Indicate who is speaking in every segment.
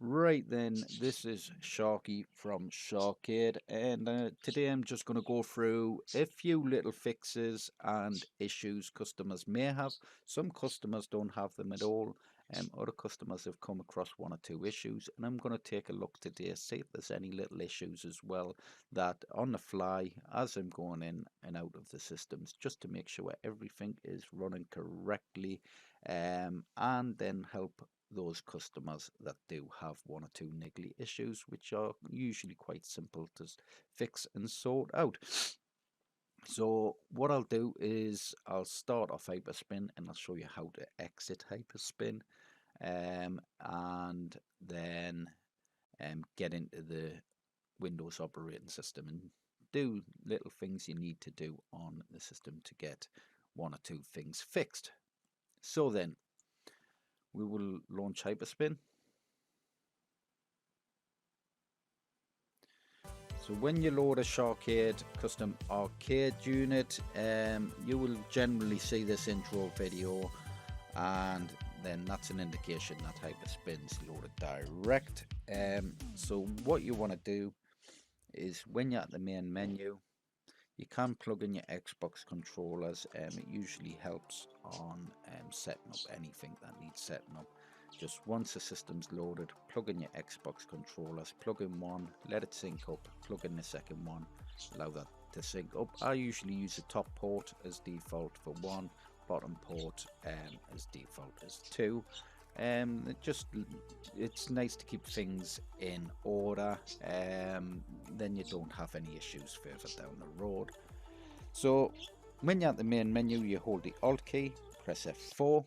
Speaker 1: Right then, this is Sharky from SHAR-KADE, and today I'm just going to go through a few little fixes and issues customers may have. Some customers don't have them at all, other customers have come across one or two issues, and I'm going to take a look today, see if there's any little issues as well that on the fly, as I'm going in and out of the systems, just to make sure everything is running correctly, and then help those customers that do have one or two niggly issues, which are usually quite simple to fix and sort out. So what I'll do is I'll start off Hyperspin and I'll show you how to exit Hyperspin, and then get into the Windows operating system and do little things you need to do on the system to get one or two things fixed. So then we will launch Hyperspin. So when you load a SHAR-KADE custom arcade unit, you will generally see this intro video, and then that's an indication that Hyperspin's loaded direct. So what you want to do is when you're at the main menu, you can plug in your Xbox controllers. It usually helps on setting up anything that needs setting up. Just once the system's loaded, plug in your Xbox controllers, plug in one, let it sync up, plug in the second one, allow that to sync up. I usually use the top port as default for one, bottom port as default as two. It's nice to keep things in order, then you don't have any issues further down the road. So when you're at the main menu, you hold the Alt key, press F4.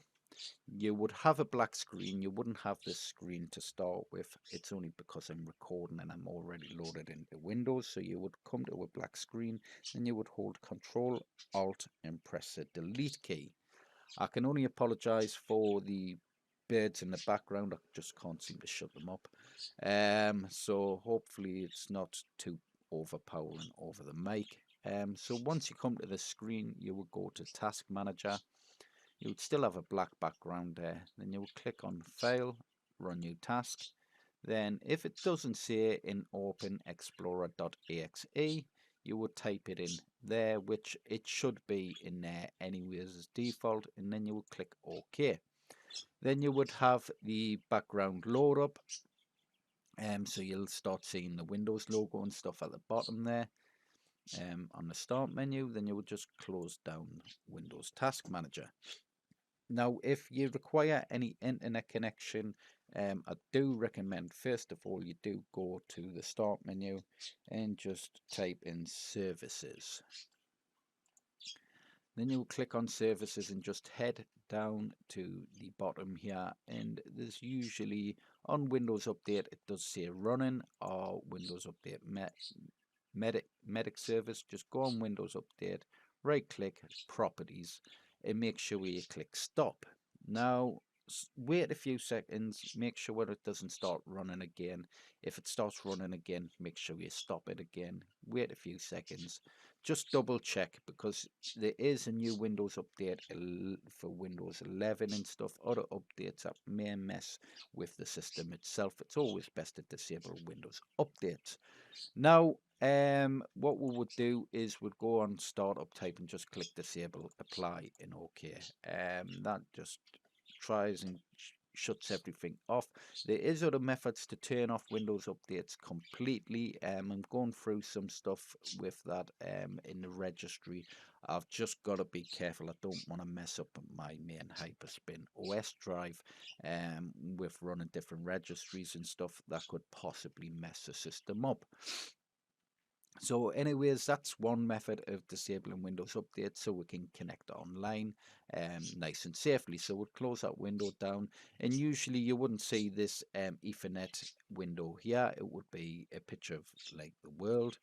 Speaker 1: You would have a black screen. You wouldn't have this screen to start with. It's only because I'm recording and I'm already loaded into Windows. So you would come to a black screen, and you would hold Control Alt and press the Delete key. I can only apologize for the birds in the background. I just can't seem to shut them up. So hopefully it's not too overpowering over the mic. So once you come to the screen, you will go to Task Manager. You would still have a black background there. Then you will click on File, Run New Task. Then if it doesn't say in Open Explorer.exe, you would type it in there, which it should be in there anyways as default, and then you would click OK. Then you would have the background load up, so you'll start seeing the Windows logo and stuff at the bottom there. On the start menu, then you would just close down Windows Task Manager. Now, if you require any internet connection, I do recommend, first of all, you do go to the start menu and just type in services. Then you'll click on services and just head down to the bottom here, and there's usually on Windows Update it does say running, or Windows Update medic service. Just go on Windows Update, right click properties, and make sure you click stop. Now wait a few seconds, make sure it doesn't start running again. If it starts running again, make sure you stop it again, wait a few seconds, just double check, because there is a new Windows update for Windows 11 and stuff, other updates that may mess with the system itself. It's always best to disable Windows updates. Now what we would do is we'd go on startup type and just click disable, apply, and OK. That just tries and shuts everything off. There is other methods to turn off Windows updates completely. I'm going through some stuff with that in the registry. I've just got to be careful. I don't want to mess up my main Hyperspin OS drive with running different registries and stuff that could possibly mess the system up. So anyways, that's one method of disabling Windows Update so we can connect online nice and safely. So we'll close that window down, and usually you wouldn't see this Ethernet window here. It would be a picture of like the world.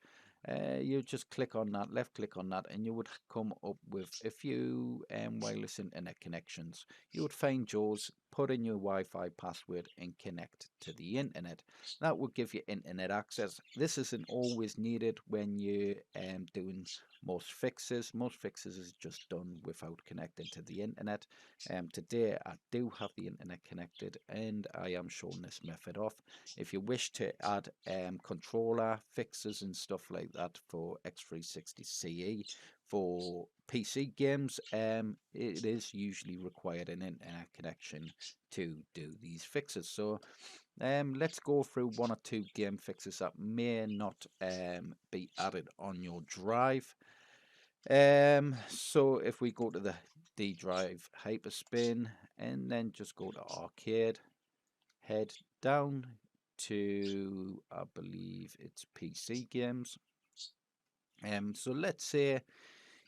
Speaker 1: You just click on that, left click on that, and you would come up with a few wireless internet connections. You would find yours, put in your Wi-Fi password and connect to the internet. That will give you internet access. This isn't always needed when you're doing most fixes. Most fixes is just done without connecting to the internet. Today I do have the internet connected and I am showing this method off. If you wish to add controller fixes and stuff like that for X360CE for PC games, it is usually required an internet connection to do these fixes. So let's go through one or two game fixes that may not be added on your drive. So if we go to the D drive Hyperspin and then just go to arcade, head down to, I believe it's PC games. So let's say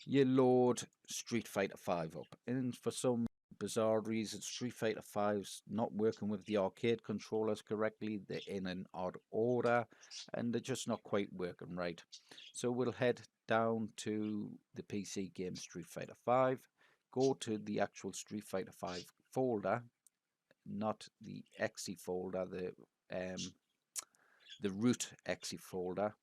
Speaker 1: you load Street Fighter 5 up, and for some bizarre reason Street Fighter 5's not working with the arcade controllers correctly. They're in an odd order and they're just not quite working right. So we'll head down to the PC game Street Fighter 5, go to the actual Street Fighter 5 folder, not the exe folder, the root exe folder.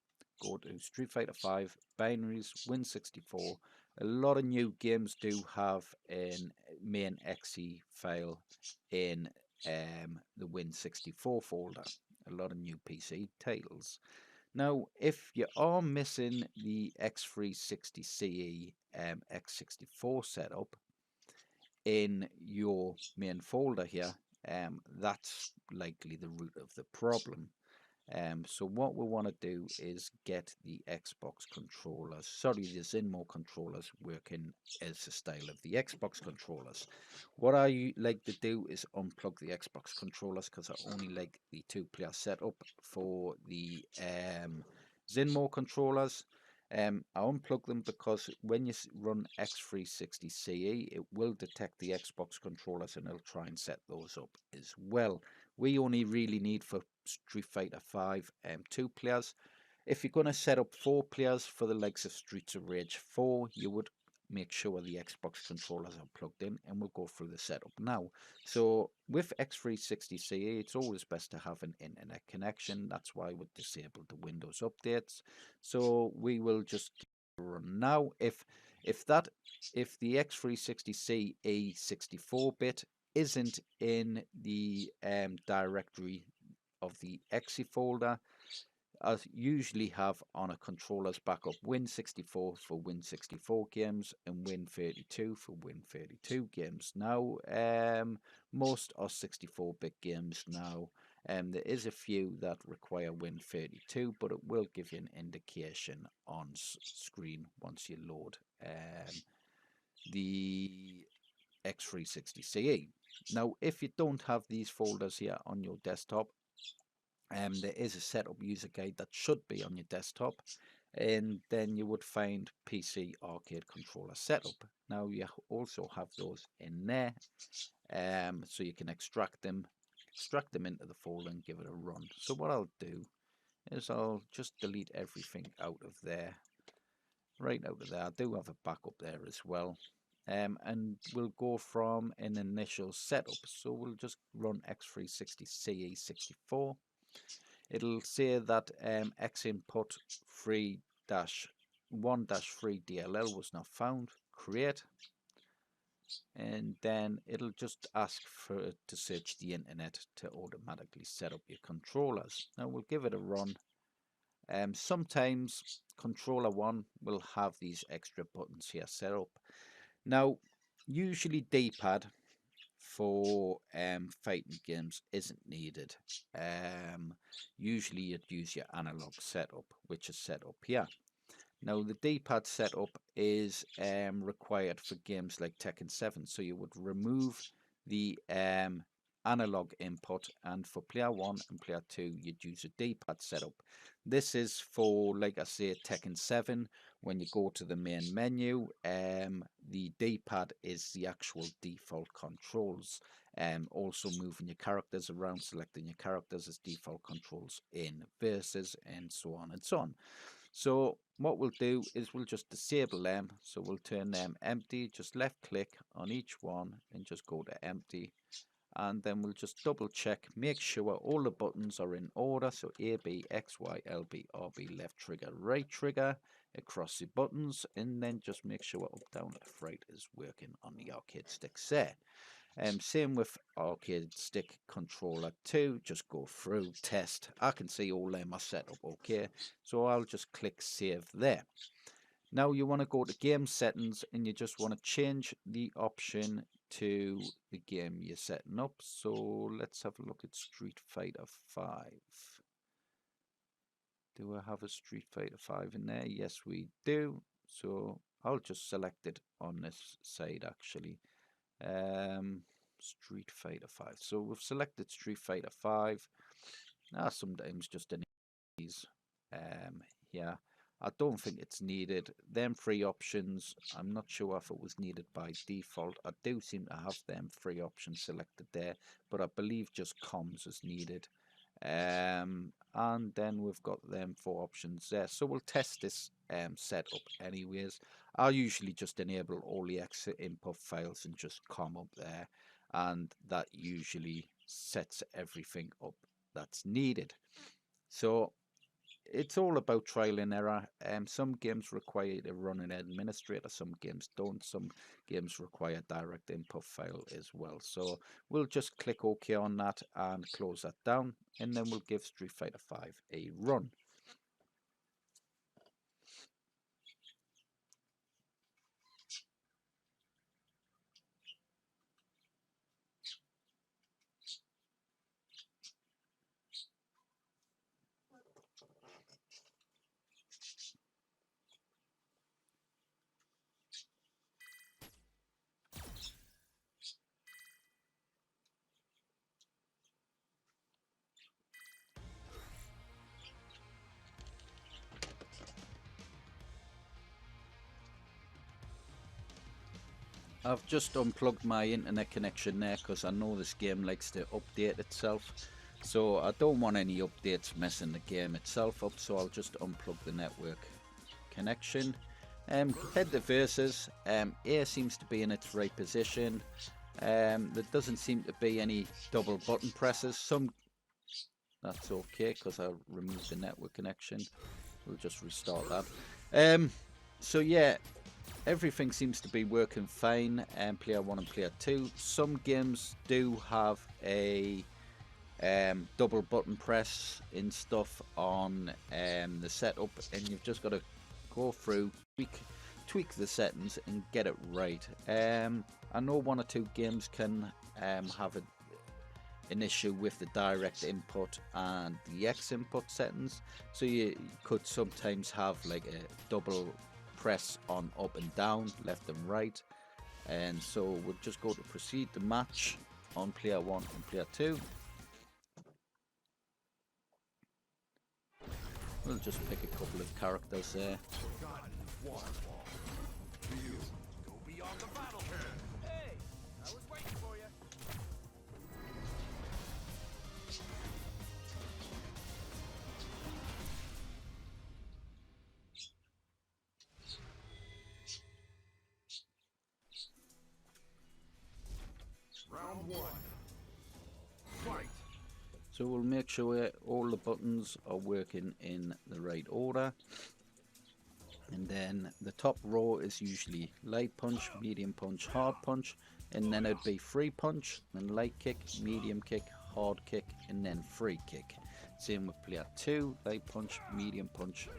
Speaker 1: Go to Street Fighter 5, binaries, Win64. A lot of new games do have a main exe file in the Win64 folder. A lot of new PC titles. Now, if you are missing the X360CE X64 setup in your main folder here, that's likely the root of the problem. So what we want to do is get the Xbox controllers, sorry, the Zinmo controllers working as the style of the Xbox controllers. What I like to do is unplug the Xbox controllers because I only like the 2-player setup for the Zinmo controllers. I unplug them because when you run X360CE, it will detect the Xbox controllers and it'll try and set those up as well. We only really need for Street Fighter 5 2 players. If you're going to set up 4 players for the likes of Streets of Rage 4, you would make sure the Xbox controllers are plugged in, and we'll go through the setup now. So with X360CE, it's always best to have an internet connection. That's why we disabled the Windows updates. So we will just run now. If the X360CE 64-bit isn't in the directory of the exe folder, I usually have on a controller's backup Win64 for Win64 games and Win32 for Win32 games. Now, most are 64-bit games now. There is a few that require Win32, but it will give you an indication on screen once you load the X360CE. Now, if you don't have these folders here on your desktop, there is a setup user guide that should be on your desktop, and then you would find PC arcade controller setup. Now you also have those in there, so you can extract them into the folder and give it a run. So what I'll do is I'll just delete everything out of there, right out of there. I do have a backup there as well. And we'll go from an initial setup. So we'll just run X360CE 64. It'll say that X input 3-1-3 DLL was not found. Create. And then it'll just ask for it to search the internet to automatically set up your controllers. Now we'll give it a run. Sometimes controller 1 will have these extra buttons here set up. Now, usually D-pad for fighting games isn't needed. Usually you'd use your analog setup, which is set up here. Now the D-pad setup is required for games like Tekken 7, so you would remove the analog input, and for player 1 and player 2 you'd use a D-pad setup. This is for, like I say, Tekken 7. When you go to the main menu, the D-pad is the actual default controls. Also moving your characters around, selecting your characters as default controls in Versus, and so on and so on. So what we'll do is we'll just disable them. So we'll turn them empty, just left click on each one and just go to empty. and then we'll just double check, make sure all the buttons are in order. So A, B, X, Y, L, B, R, B, left trigger, right trigger across the buttons, and then just make sure up, down, left, right is working on the arcade sticks there. Same with arcade stick controller 2, just go through, test. I can see all them are set up okay, so I'll just click save there. Now you want to go to game settings and you just want to change the option to the game you're setting up. So let's have a look at Street Fighter 5. Do I have a Street Fighter 5 in there? Yes, we do. So I'll just select it on this side actually. Street Fighter 5. So we've selected Street Fighter 5. Now sometimes just in these here. I don't think it's needed. Them three options, I'm not sure if it was needed by default. I do seem to have them three options selected there, but I believe just comms is needed. And then we've got them four options there. So we'll test this setup anyways. I'll usually just enable all the exit input files and just com up there, and that usually sets everything up that's needed. So it's all about trial and error. Some games require you to run an administrator, some games don't, some games require direct input file as well. So we'll just click OK on that and close that down, and then we'll give Street Fighter 5 a run. I've just unplugged my internet connection there because I know this game likes to update itself. So I don't want any updates messing the game itself up, so I'll just unplug the network connection. Head to versus. A seems to be in its right position. There doesn't seem to be any double button presses. That's okay because I removed the network connection. We'll just restart that. So yeah, everything seems to be working fine. Player 1 and player 2. Some games do have a double button press in stuff on the setup, and you've just got to go through, tweak the settings and get it right. I know one or two games can have an issue with the direct input and the X input settings, so you could sometimes have like a double press on up and down, left and right. And so we'll just go to proceed the match on player 1 and player 2. We'll just pick a couple of characters there.
Speaker 2: Round 1. Fight.
Speaker 1: So we'll make sure all the buttons are working in the right order. And then the top row is usually light punch, medium punch, hard punch, and then it'd be free punch, then light kick, medium kick, hard kick, and then free kick. Same with player 2, light punch, medium punch,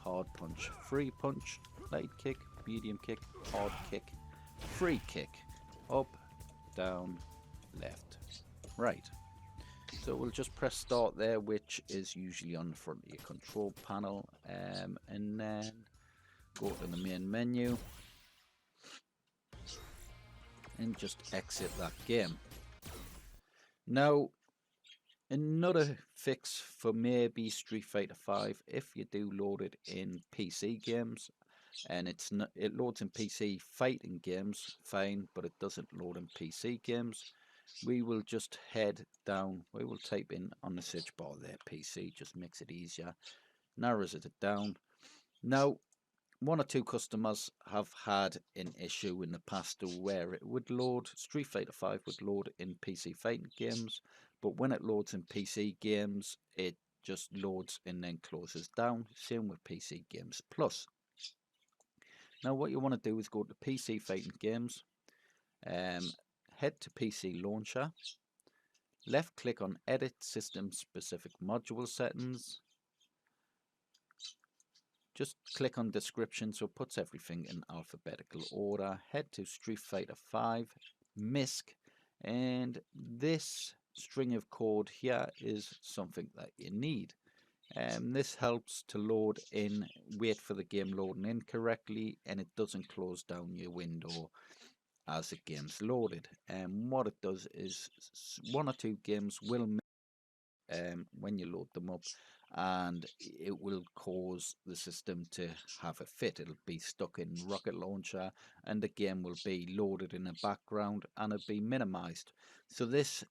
Speaker 1: hard punch, free punch, light kick, medium kick, hard kick, free kick, up, down, left, right. So we'll just press start there, which is usually on the front of your control panel, and then go to the main menu and just exit that game. Now, another fix for maybe Street Fighter 5, if you do load it in PC games, and it loads in PC fighting games, fine, but it doesn't load in PC games, we will just head down. We will type in on the search bar there, PC, just makes it easier, narrows it down. Now, one or two customers have had an issue in the past where it would load, Street Fighter 5 would load in PC fighting games, but when it loads in PC games, it just loads and then closes down. Same with PC Games Plus. Now what you want to do is go to PC fighting games, head to PC Launcher, left click on Edit System Specific Module Settings. Just click on description so it puts everything in alphabetical order. Head to Street Fighter 5, MISC, and this string of code here is something that you need. This helps to load in, wait for the game loading in correctly, and it doesn't close down your window as the game's loaded. What it does is one or two games will when you load them up, and it will cause the system to have a fit. It'll be stuck in Rocket Launcher and the game will be loaded in the background and it'll be minimized. So this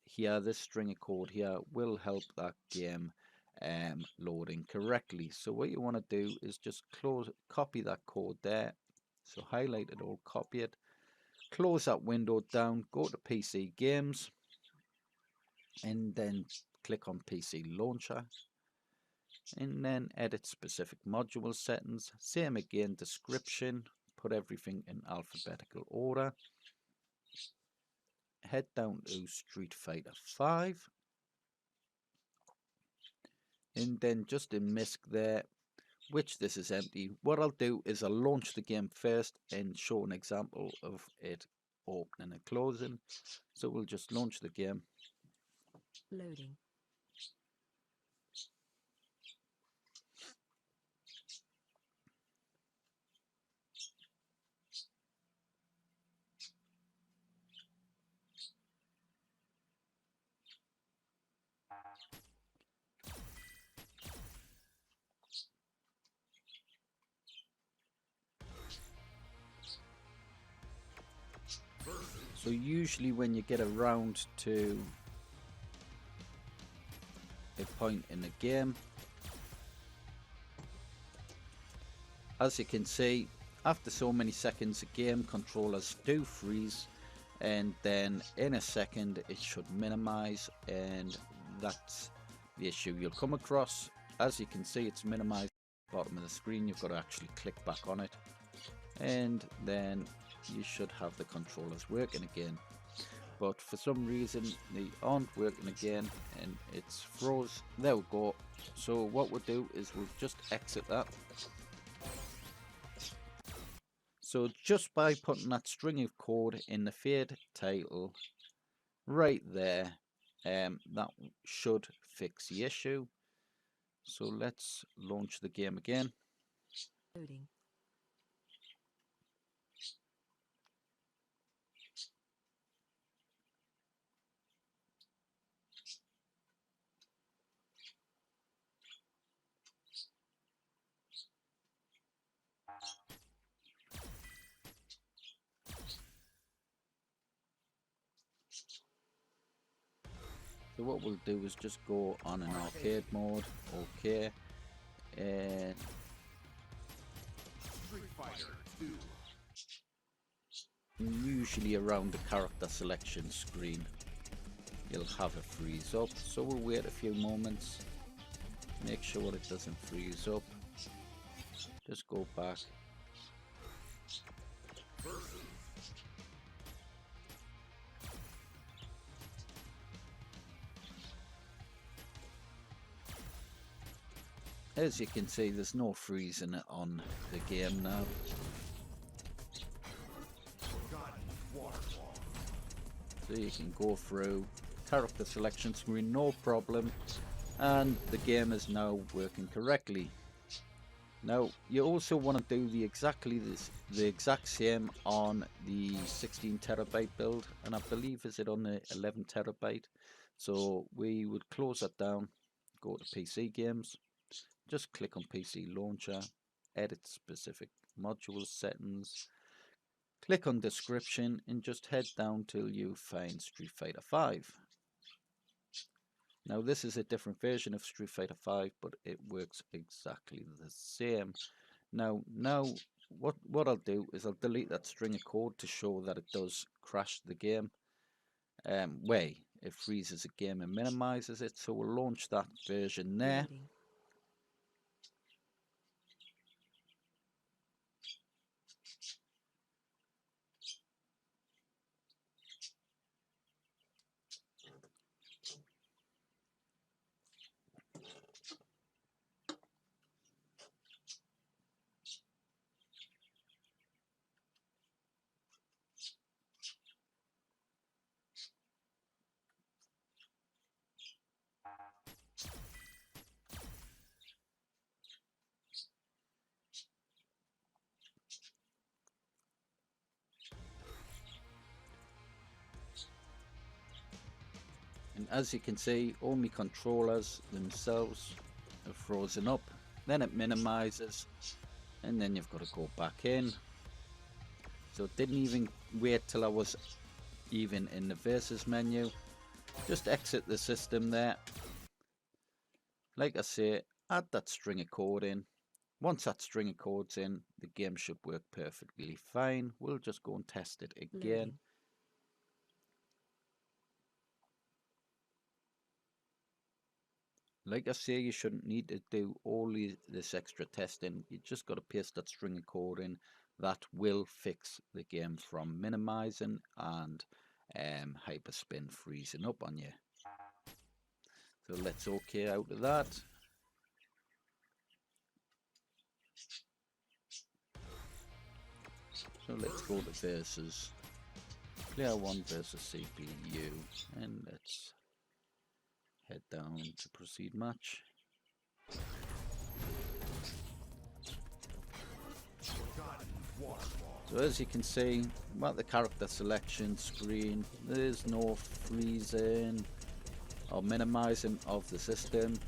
Speaker 1: string of code here will help that game loading correctly. So what you want to do is just copy that code there. So highlight it all, copy it, close that window down, go to PC Games, and then click on PC Launcher, and then edit specific module settings. Same again, description, put everything in alphabetical order. Head down to Street Fighter 5, and then just in MISC there, which this is empty. What I'll do is I'll launch the game first and show an example of it opening and closing. So we'll just launch the game.
Speaker 3: Loading.
Speaker 1: So usually when you get around to a point in the game, as you can see, after so many seconds the game controllers do freeze, and then in a second it should minimize, and that's the issue you'll come across. As you can see, it's minimized at the bottom of the screen. You've got to actually click back on it, and then you should have the controllers working again. But for some reason they aren't working again and it's froze. There we go. So what we'll do is we'll just exit that. So just by putting that string of code in the fade title right there, that should fix the issue. So let's launch the game again.
Speaker 3: Loading.
Speaker 1: So what we'll do is just go on an arcade mode, okay, and usually around the character selection screen you'll have a freeze up, so we'll wait a few moments, make sure it doesn't freeze up, just go back. As you can see, there's no freezing on the game now. So you can go through character selection screen, no problem, and the game is now working correctly. Now you also want to do the exact same on the 16TB build, and I believe is it on the 11TB. So we would close that down, go to PC Games, just click on PC Launcher, edit specific module settings, click on description, and just head down till you find Street Fighter 5. Now this is a different version of Street Fighter 5, but it works exactly the same. Now what I'll do is I'll delete that string of code to show that it does crash the game. It freezes the game and minimizes it. So we'll launch that version there.
Speaker 3: Loading.
Speaker 1: And as you can see, all my controllers themselves are frozen up. Then it minimizes, and then you've got to go back in. So it didn't even wait till I was even in the versus menu. Just exit the system there. Like I say, add that string of code in. Once that string of code's in, the game should work perfectly fine. We'll just go and test it again.
Speaker 3: Loading.
Speaker 1: Like I say, you shouldn't need to do all this extra testing. You just got to paste that string of code in. That will fix the game from minimizing and hyperspin freezing up on you. So let's OK out of that. So let's go to versus player 1 versus CPU, and let's head down to proceed match. So as you can see, at the character selection screen, there's no freezing or minimizing of the system.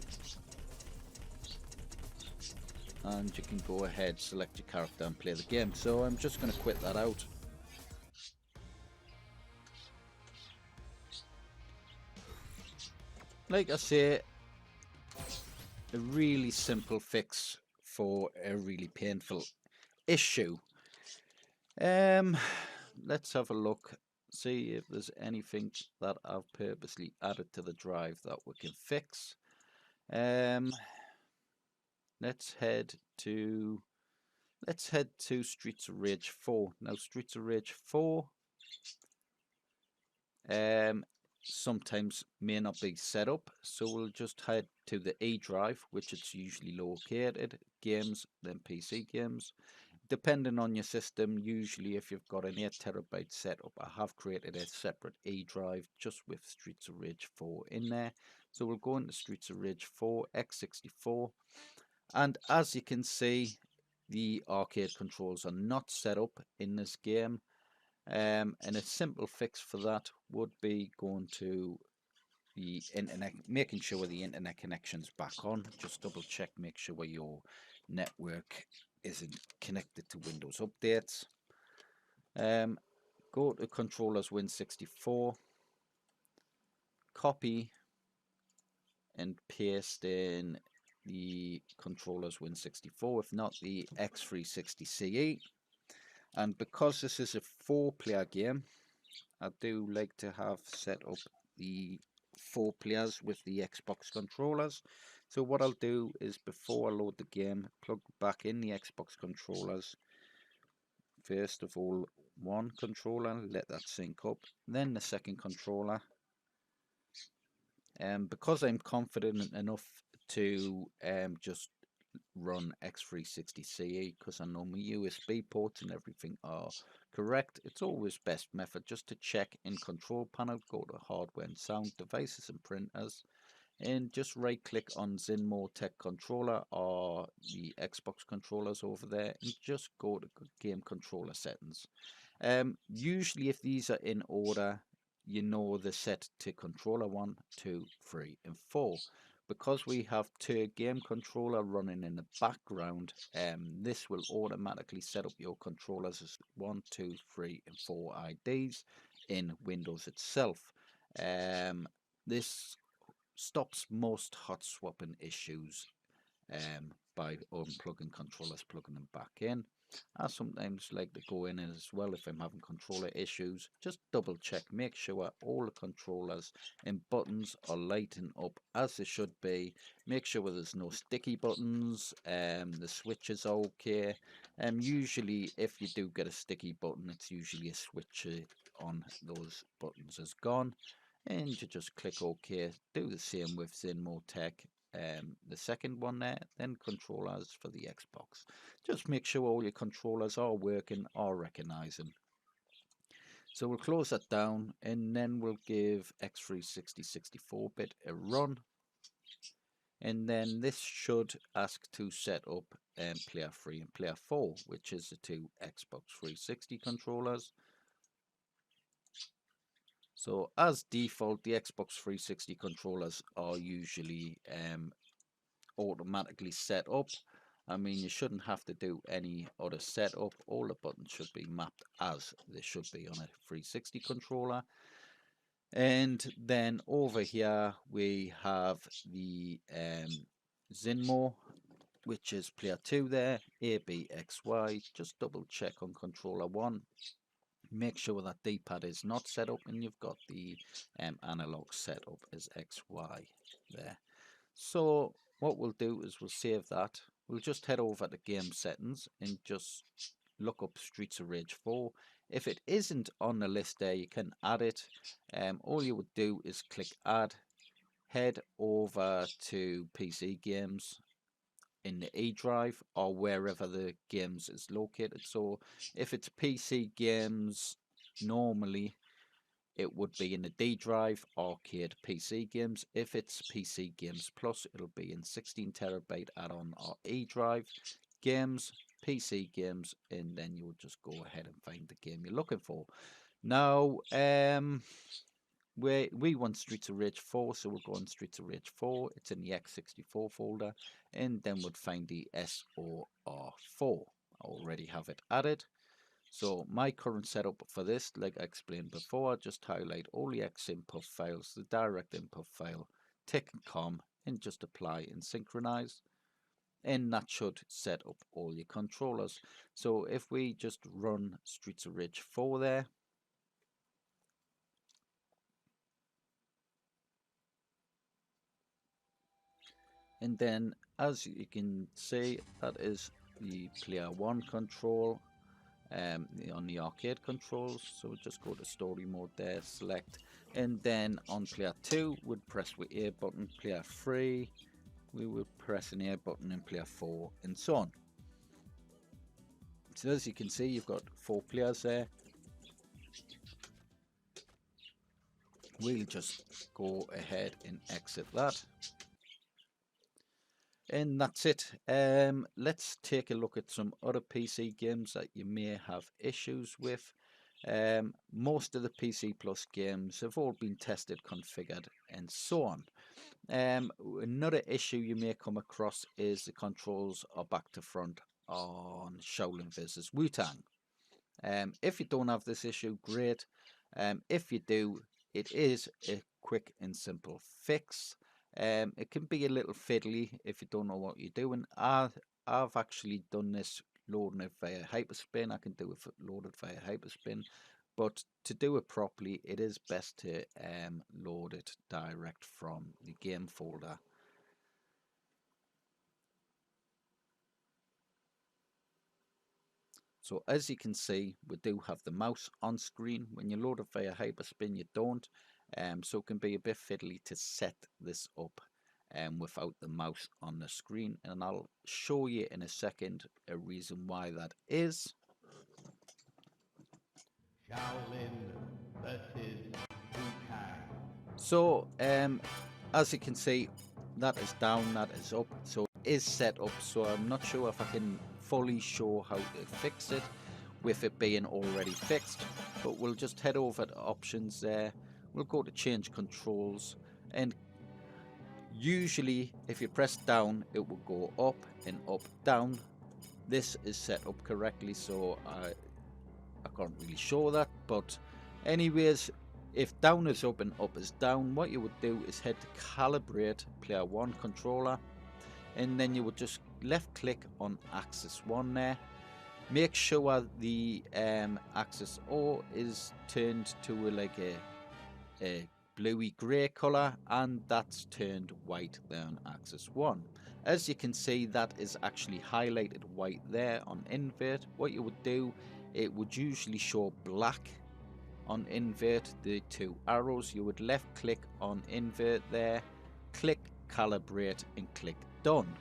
Speaker 1: And you can go ahead, select your character and play the game. So I'm just going to quit that out. Like I say, a really simple fix for a really painful issue. Let's have a look, see if there's anything that I've purposely added to the drive that we can fix. Let's head to Streets of Rage 4. Now Streets of Rage 4 sometimes may not be set up, so we'll just head to the E drive, which it's usually located, games, then PC games. Depending on your system, usually if you've got an 8TB setup, I have created a separate E drive just with Streets of Rage 4 in there. So we'll go into Streets of Rage 4 x64, and as you can see, the arcade controls are not set up in this game. And a simple fix for that would be going to the internet, making sure the internet connection's back on. Just double check, make sure your network isn't connected to Windows updates. Go to controllers Win64, copy and paste in the controllers Win64, if not the X360CE. And because this is a 4-player game, I do like to have set up the 4 players with the Xbox controllers. So what I'll do is, before I load the game, plug back in the Xbox controllers. First of all, one controller, let that sync up, then the second controller. Because I'm confident enough to just run X360CE, because I know my USB ports and everything are correct, it's always best method just to check in control panel, go to hardware and sound, devices and printers, and just right click on Zinmo Tech controller or the Xbox controllers over there, and just go to game controller settings. Usually if these are in order, you know they're set to controller 1, 2, 3 and 4. Because we have two game controller running in the background, this will automatically set up your controllers as 1, 2, 3 and 4 IDs in Windows itself. This stops most hot swapping issues by unplugging controllers, plugging them back in. I sometimes like to go in as well if I'm having controller issues. Just double check, make sure all the controllers and buttons are lighting up as they should be. Make sure there's no sticky buttons, the switch is okay. Usually if you do get a sticky button, it's usually a switch on those buttons is gone. And you just click OK. Do the same with Zinmo the second one there, then controllers for the Xbox. Just make sure all your controllers are working or recognizing. So we'll close that down and then we'll give X3 64-bit a run. And then this should ask to set up player 3 and player 4, which is the two Xbox 360 controllers. So as default, the Xbox 360 controllers are usually automatically set up. I mean, you shouldn't have to do any other setup. All the buttons should be mapped as they should be on a 360 controller. And then over here we have the Zinmo, which is player 2 there, A, B, X, Y. Just double check on controller 1. Make sure that D-pad is not set up and you've got the analog set up as X, Y there. So what we'll do is we'll save that. We'll just head over to game settings and just look up Streets of Rage 4. If it isn't on the list there, you can add it. All you would do is click add, head over to PC games in the E drive or wherever the games is located. So if it's PC games, normally it would be in the D drive, arcade PC games. If it's PC games plus, it'll be in 16TB add-on or E drive. Games, PC games, and then you would just go ahead and find the game you're looking for. Now, we want Streets of Rage 4, so we'll go on Streets of Rage 4. It's in the X64 folder, and then we'll find the SOR4. I already have it added. So my current setup for this, like I explained before, just highlight all the X input files, the direct input file, Tekken COM, and just apply and synchronize. And that should set up all your controllers. So if we just run Streets of Rage 4 there, and then as you can see, that is the player 1 control on the arcade controls. So we'll just go to story mode there, select, and then on player 2 we'd press with A button, player 3 we would press an A button, and player 4, and so on. So as you can see, you've got 4 players there. We'll just go ahead and exit that. And that's it. Let's take a look at some other PC games that you may have issues with. Most of the PC Plus games have all been tested, configured, and so on. Another issue you may come across is the controls are back to front on Shaolin vs. Wu-Tang. If you don't have this issue, great. If you do, it is a quick and simple fix. It can be a little fiddly if you don't know what you're doing. I've actually done this loading it via Hyperspin. I can do it loaded via Hyperspin, but to do it properly, it is best to load it direct from the game folder. So as you can see, we do have the mouse on screen. When you load it via Hyperspin, you don't. So it can be a bit fiddly to set this up without the mouse on the screen. And I'll show you in a second a reason why that is.
Speaker 2: Shaolin versus Wu-Tang.
Speaker 1: So as you can see, that is down, that is up. So it is set up. So I'm not sure if I can fully show how to fix it with it being already fixed. But we'll just head over to options there. We'll go to change controls, and usually if you press down it will go up and up, down. This is set up correctly, so I can't really show that, but anyways, if down is up and up is down, what you would do is head to Calibrate player 1 controller, and then you would just left click on axis 1 there, Make sure the axis O is turned to a bluey grey colour, and that's turned white there on axis 1. As you can see, that is actually highlighted white there on invert. What you would do, it would usually show black on invert, the two arrows. You would left click on invert there, click calibrate and click done.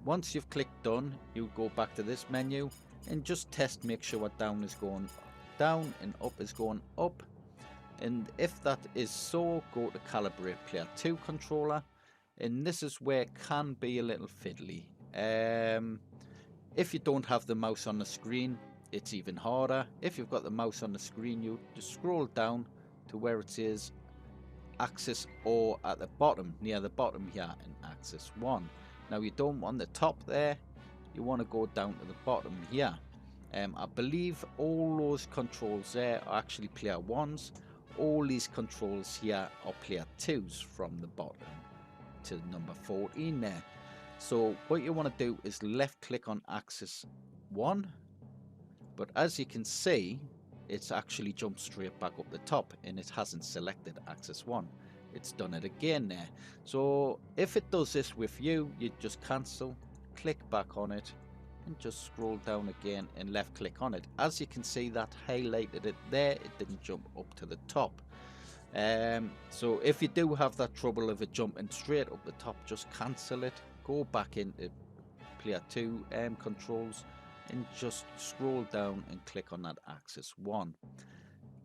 Speaker 1: Once you've clicked done, you go back to this menu and just test, make sure down is going down and up is going up. And if that is so, go to Calibrate Player 2 controller, and this is where it can be a little fiddly. If you don't have the mouse on the screen, it's even harder. If you've got the mouse on the screen, you just scroll down to where it says axis O at the bottom, near the bottom here in axis 1. Now you don't want the top there, you want to go down to the bottom here. I believe all those controls there are actually player 1s. All these controls here are player 2s from the bottom to number 14 there. So what you want to do is left click on axis 1, but as you can see, it's actually jumped straight back up the top and it hasn't selected axis 1. It's done it again there. So if it does this with you, you just cancel, click back on it, and just scroll down again and left click on it. As you can see, that highlighted it there, it didn't jump up to the top. So if you do have that trouble of it jumping straight up the top, just cancel it, go back into player 2 controls and just scroll down and click on that axis 1.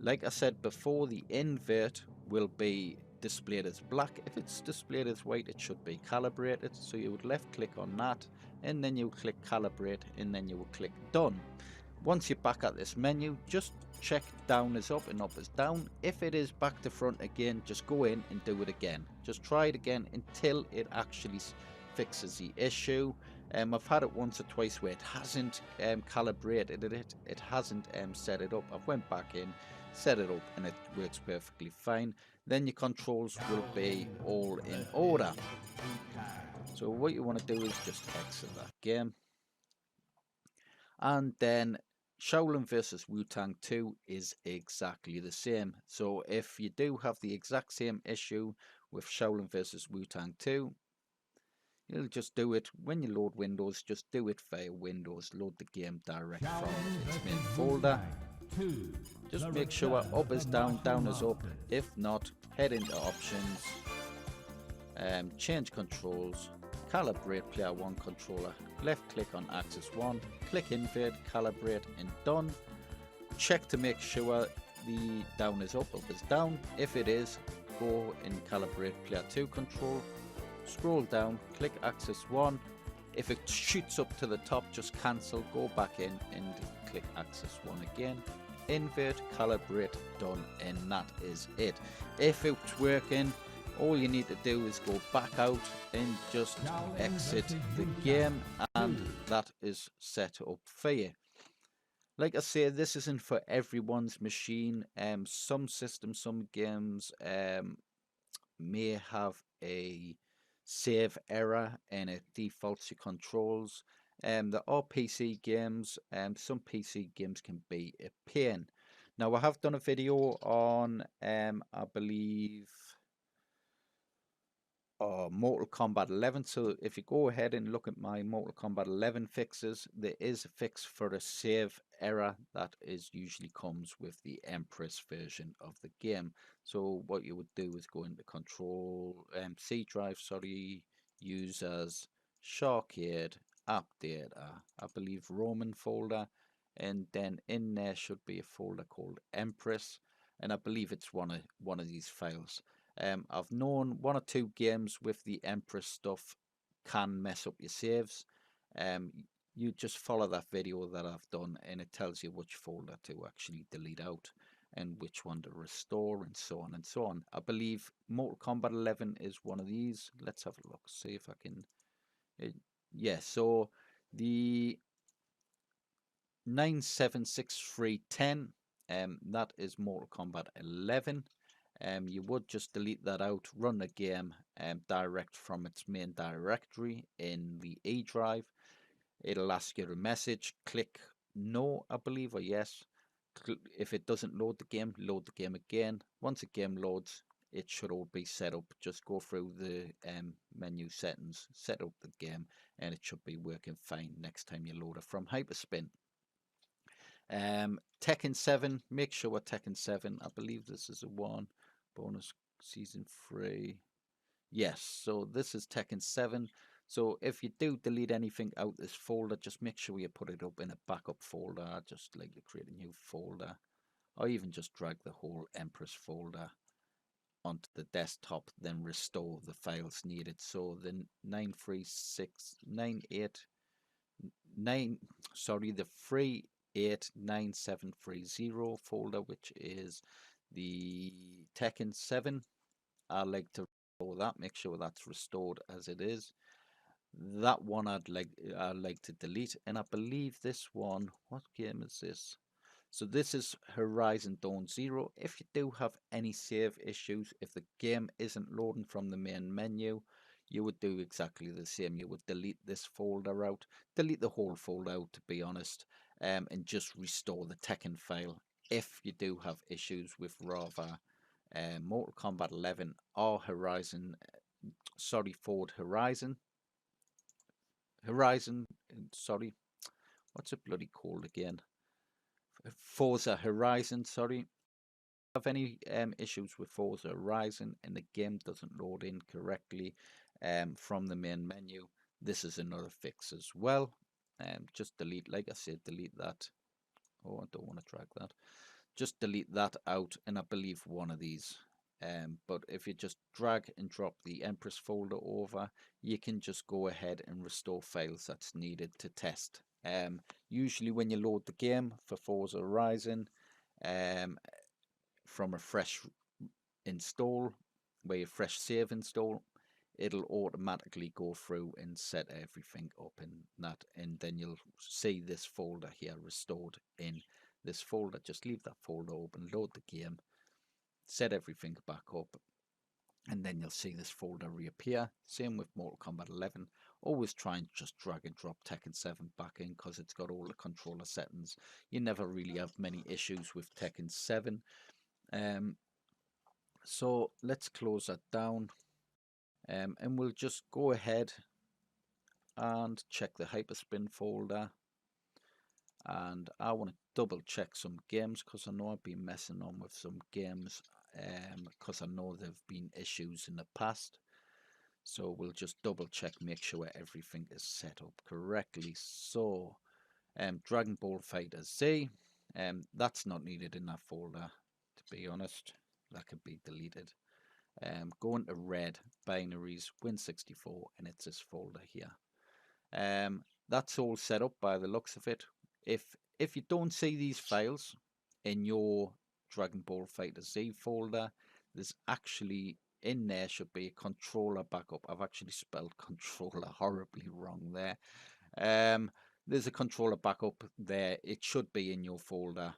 Speaker 1: Like I said before, the invert will be displayed as black. If it's displayed as white, it should be calibrated. So you would left click on that, and then you would click calibrate, and then you would click done. Once you're back at this menu, just check down is up and up is down. If it is back to front again, just go in and do it again. Just try it again until it actually fixes the issue. I've had it once or twice where it hasn't calibrated it. It hasn't set it up. I've went back in, set it up, and it works perfectly fine. Then your controls will be all in order. So what you want to do is just exit that game. And then Shaolin vs Wu-Tang 2 is exactly the same. So if you do have the exact same issue with Shaolin vs Wu-Tang 2, you'll just do it when you load Windows. Just do it via Windows. Load the game direct from its main folder. Just make sure up is down, down is up. If not, head into options, change controls, calibrate player 1 controller, left click on axis 1, click invert, calibrate, and done. Check to make sure the down is up is down. If it is, go and calibrate player 2 control, scroll down, click axis 1. If it shoots up to the top, just cancel, go back in and click axis 1 again. Invert, calibrate, done, and that is it. If it's working, all you need to do is go back out and just exit the game, and that is set up for you. Like I say, this isn't for everyone's machine. Some systems, some games may have a save error and it defaults your controls. There are PC games, some PC games can be a pain. Now I have done a video on I believe Mortal Kombat 11, so if you go ahead and look at my Mortal Kombat 11 fixes, there is a fix for a save error that usually comes with the Empress version of the game. So what you would do is go into control C drive, users, SHAR-KADE, app data, I believe Roman folder, and then in there should be a folder called Empress, and I believe it's one of these files. I've known 1 or 2 games with the Empress stuff can mess up your saves. You just follow that video that I've done and it tells you which folder to actually delete out and which one to restore, and so on and so on. I believe Mortal Kombat 11 is one of these. Let's have a look, see if I can. Yeah, so the 976310, that is Mortal Kombat 11. You would just delete that out, run the game direct from its main directory in the E drive. It'll ask you a message, click no, I believe, or yes. If it doesn't load the game again. Once the game loads, it should all be set up. Just go through the menu settings, set up the game, and it should be working fine next time you load it from Hyperspin. Tekken 7, make sure Tekken 7, I believe this is a one, bonus season 3. Yes, so this is Tekken 7. So if you do delete anything out this folder, just make sure you put it up in a backup folder, just like you create a new folder, or even just drag the whole Empress folder onto the desktop, then restore the files needed. So the 38970 folder, which is the Tekken 7. I like to restore that, make sure that's restored as it is. That one I'd like to delete, and I believe this one, what game is this? So this is Horizon Dawn Zero. If you do have any save issues, if the game isn't loading from the main menu, you would do exactly the same. You would delete this folder out, delete the whole folder out, to be honest, and just restore the Tekken file. If you do have issues with rather Mortal Kombat 11 or Horizon, Ford Horizon, sorry, what's it bloody called again? Forza Horizon, sorry. Have any issues with Forza Horizon and the game doesn't load in correctly from the main menu, this is another fix as well. Just delete, like I said, delete that. Oh, I don't want to drag that. Just delete that out, and I believe one of these. But if you just drag and drop the Empress folder over, you can just go ahead and restore files that's needed to test. Usually when you load the game for Forza Horizon from a fresh install, where you fresh save install, it'll automatically go through and set everything up in that, and then you'll see this folder here restored in this folder. Just leave that folder open, load the game, set everything back up, and then you'll see this folder reappear. Same with Mortal Kombat 11. Always try and just drag and drop Tekken 7 back in, because it's got all the controller settings. You never really have many issues with Tekken 7. So let's close that down, and we'll just go ahead and check the Hyperspin folder. And I want to double check some games, because I know I've been messing on with some games, because I know there have been issues in the past. So we'll just double check, make sure everything is set up correctly. So Dragon Ball FighterZ, that's not needed in that folder, to be honest. That could be deleted. Going to red, binaries, Win64, and it's this folder here. That's all set up by the looks of it. If you don't see these files in your Dragon Ball FighterZ folder, there's actually in there should be a controller backup. I've actually spelled controller horribly wrong there. There's a controller backup there. It should be in your folder.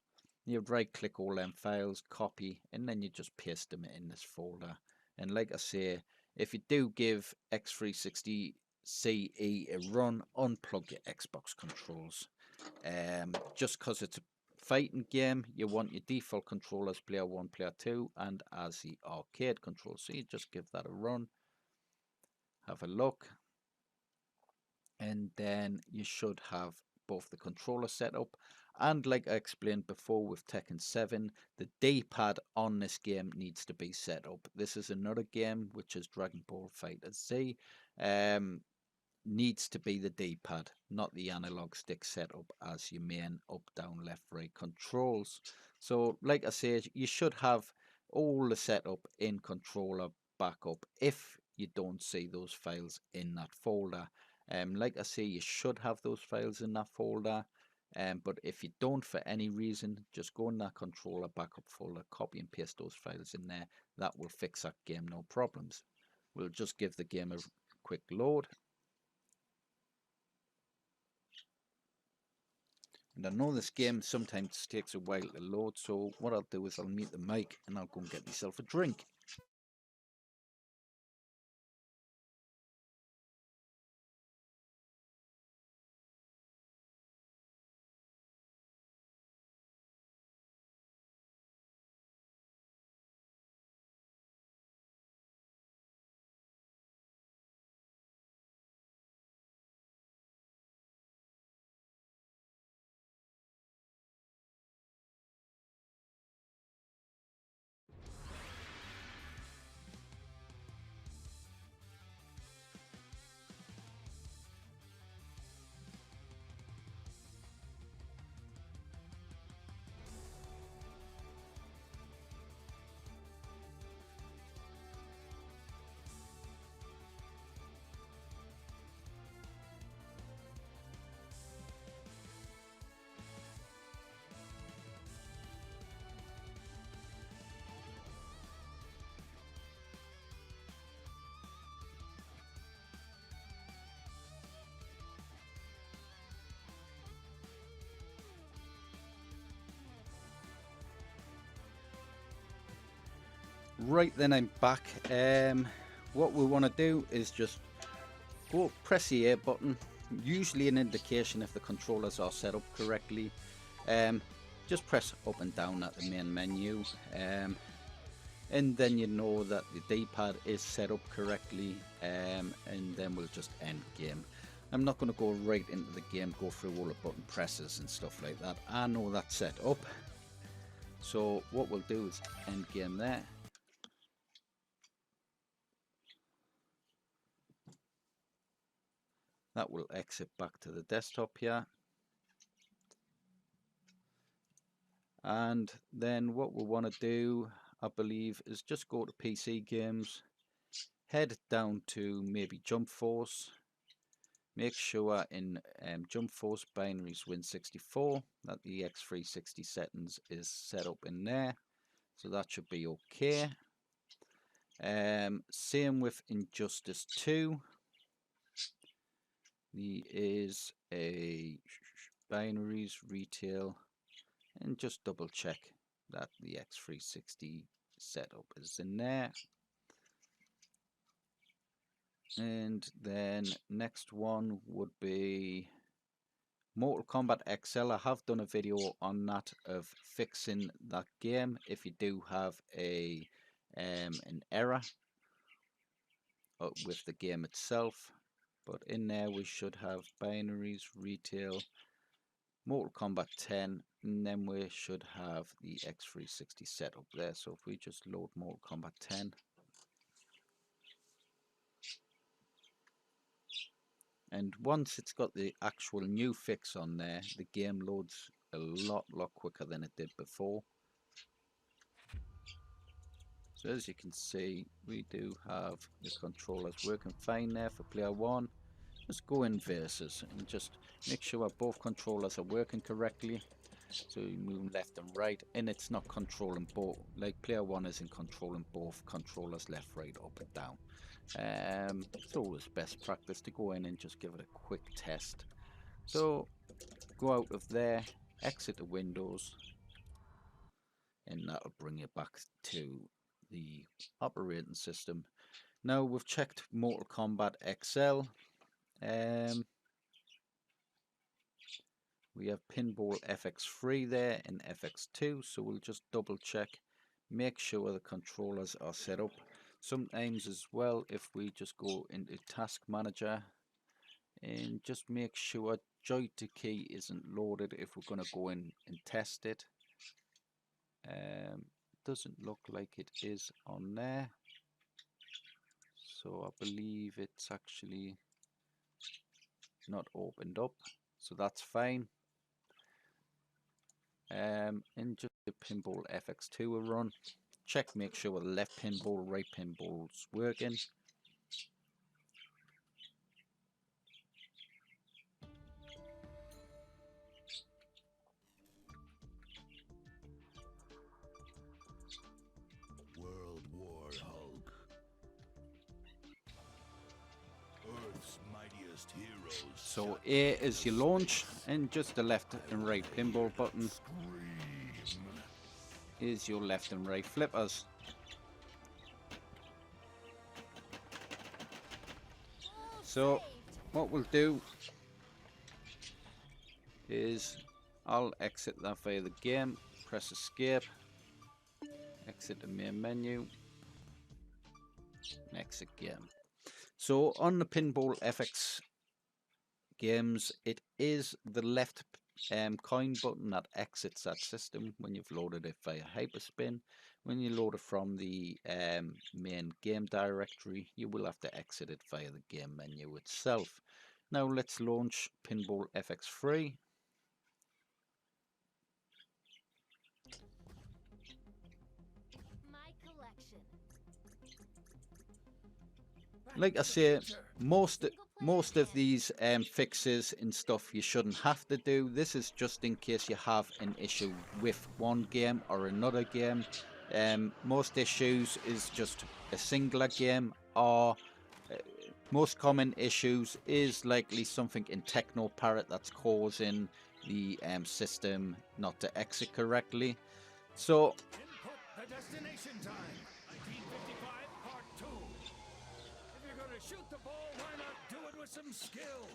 Speaker 1: You right click all them files, copy, and then you just paste them in this folder. And like I say, if you do give X360 CE a run, unplug your Xbox controls. Just because it's a fighting game, you want your default controllers player 1, player 2, and as the arcade control. So you just give that a run, have a look, and then you should have both the controller set up. And like I explained before with Tekken 7, the D-pad on this game needs to be set up. This is another game which is Dragon Ball FighterZ. Needs to be the D-pad, not the analog stick setup as your main up, down, left, right controls. So like I said, you should have all the setup in controller backup if you don't see those files in that folder. Like I say, you should have those files in that folder. But if you don't for any reason, just go in that controller backup folder, copy and paste those files in there. That will fix that game, no problems. We'll just give the game a quick load. And I know this game sometimes takes a while to load, so what I'll do is I'll mute the mic and I'll go and get myself a drink. Right then, I'm back. What we want to do is just go press the A button, usually an indication if the controllers are set up correctly. Just press up and down at the main menu, and then you know that the D-pad is set up correctly, and then we'll just end game. I'm not going to go right into the game, go through all the button presses and stuff like that. I know that's set up, so what we'll do is end game there. That will exit back to the desktop here. And then what we want to do, I believe, is just go to PC games, head down to maybe Jump Force. Make sure in Jump Force binaries Win64 that the X360 settings is set up in there. So that should be okay. Same with Injustice 2. There is a binaries retail, and just double check that the X360 setup is in there. And then next one would be Mortal Kombat XL. I have done a video on that, of fixing that game if you do have an error with the game itself. But in there we should have binaries, retail, Mortal Kombat 10, and then we should have the X360 setup there. So if we just load Mortal Kombat 10, and once it's got the actual new fix on there, the game loads a lot quicker than it did before. So as you can see, we do have the controllers working fine there for player 1. Just go in versus and just make sure both controllers are working correctly. So you move left and right, and it's not controlling both, like player 1 isn't controlling both controllers left, right, up and down. It's always best practice to go in and just give it a quick test. So go out of there, exit the windows, and that'll bring you back to the operating system. Now we've checked Mortal Kombat XL. We have Pinball Fx3 there and Fx2, so we'll just double check, make sure the controllers are set up. Sometimes as well, if we just go into Task Manager and just make sure joystick key isn't loaded if we're going to go in and test it. Doesn't look like it is on there, so I believe it's actually not opened up, so that's fine. And just the Pinball Fx2 will run. Check, make sure the left pinball, right pinball's working.
Speaker 2: World War Hulk. Earth's mightiest heroes.
Speaker 1: So A is your launch, and just the left and right pinball button is your left and right flippers. So what we'll do is I'll exit that via the game, press escape, exit the main menu, and exit game. So on the Pinball FX games, it is the left coin button that exits that system when you've loaded it via Hyperspin. When you load it from the main game directory, you will have to exit it via the game menu itself. Now let's launch Pinball Fx3. Like I say, most of these fixes and stuff you shouldn't have to do. This is just in case you have an issue with one game or another game. Most issues is just a singular game, or most common issues is likely something in TeknoParrot that's causing the system not to exit correctly. So
Speaker 2: Input the destination time.
Speaker 4: shoot the ball, why not do it with some skill?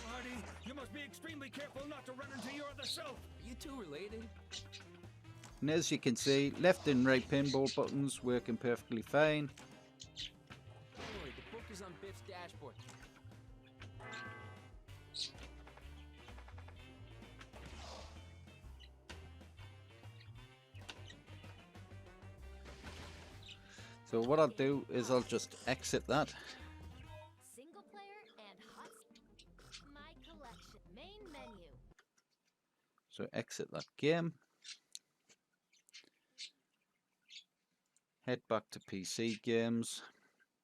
Speaker 4: Marty, you must be extremely careful not to run into your other self.
Speaker 5: You two related?
Speaker 1: And as you can see, left and right pinball buttons working perfectly fine.
Speaker 5: Don't worry, the book is on Biff's dashboard.
Speaker 1: So what I'll do is I'll just exit that.
Speaker 6: Single player and hot. My collection. Main menu.
Speaker 1: So exit that game. Head back to PC games.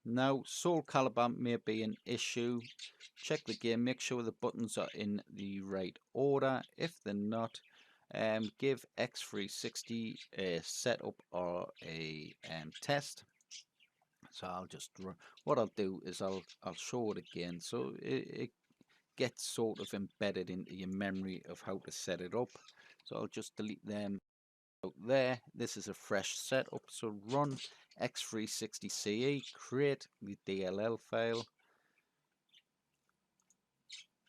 Speaker 1: Now Soul Calibur may be an issue. Check the game, make sure the buttons are in the right order. If they're not, give X360 a setup or a test. So I'll just run. What I'll do is I'll show it again, so it gets sort of embedded into your memory of how to set it up. So I'll just delete them out there. This is a fresh setup. So run X360CE, create the DLL file,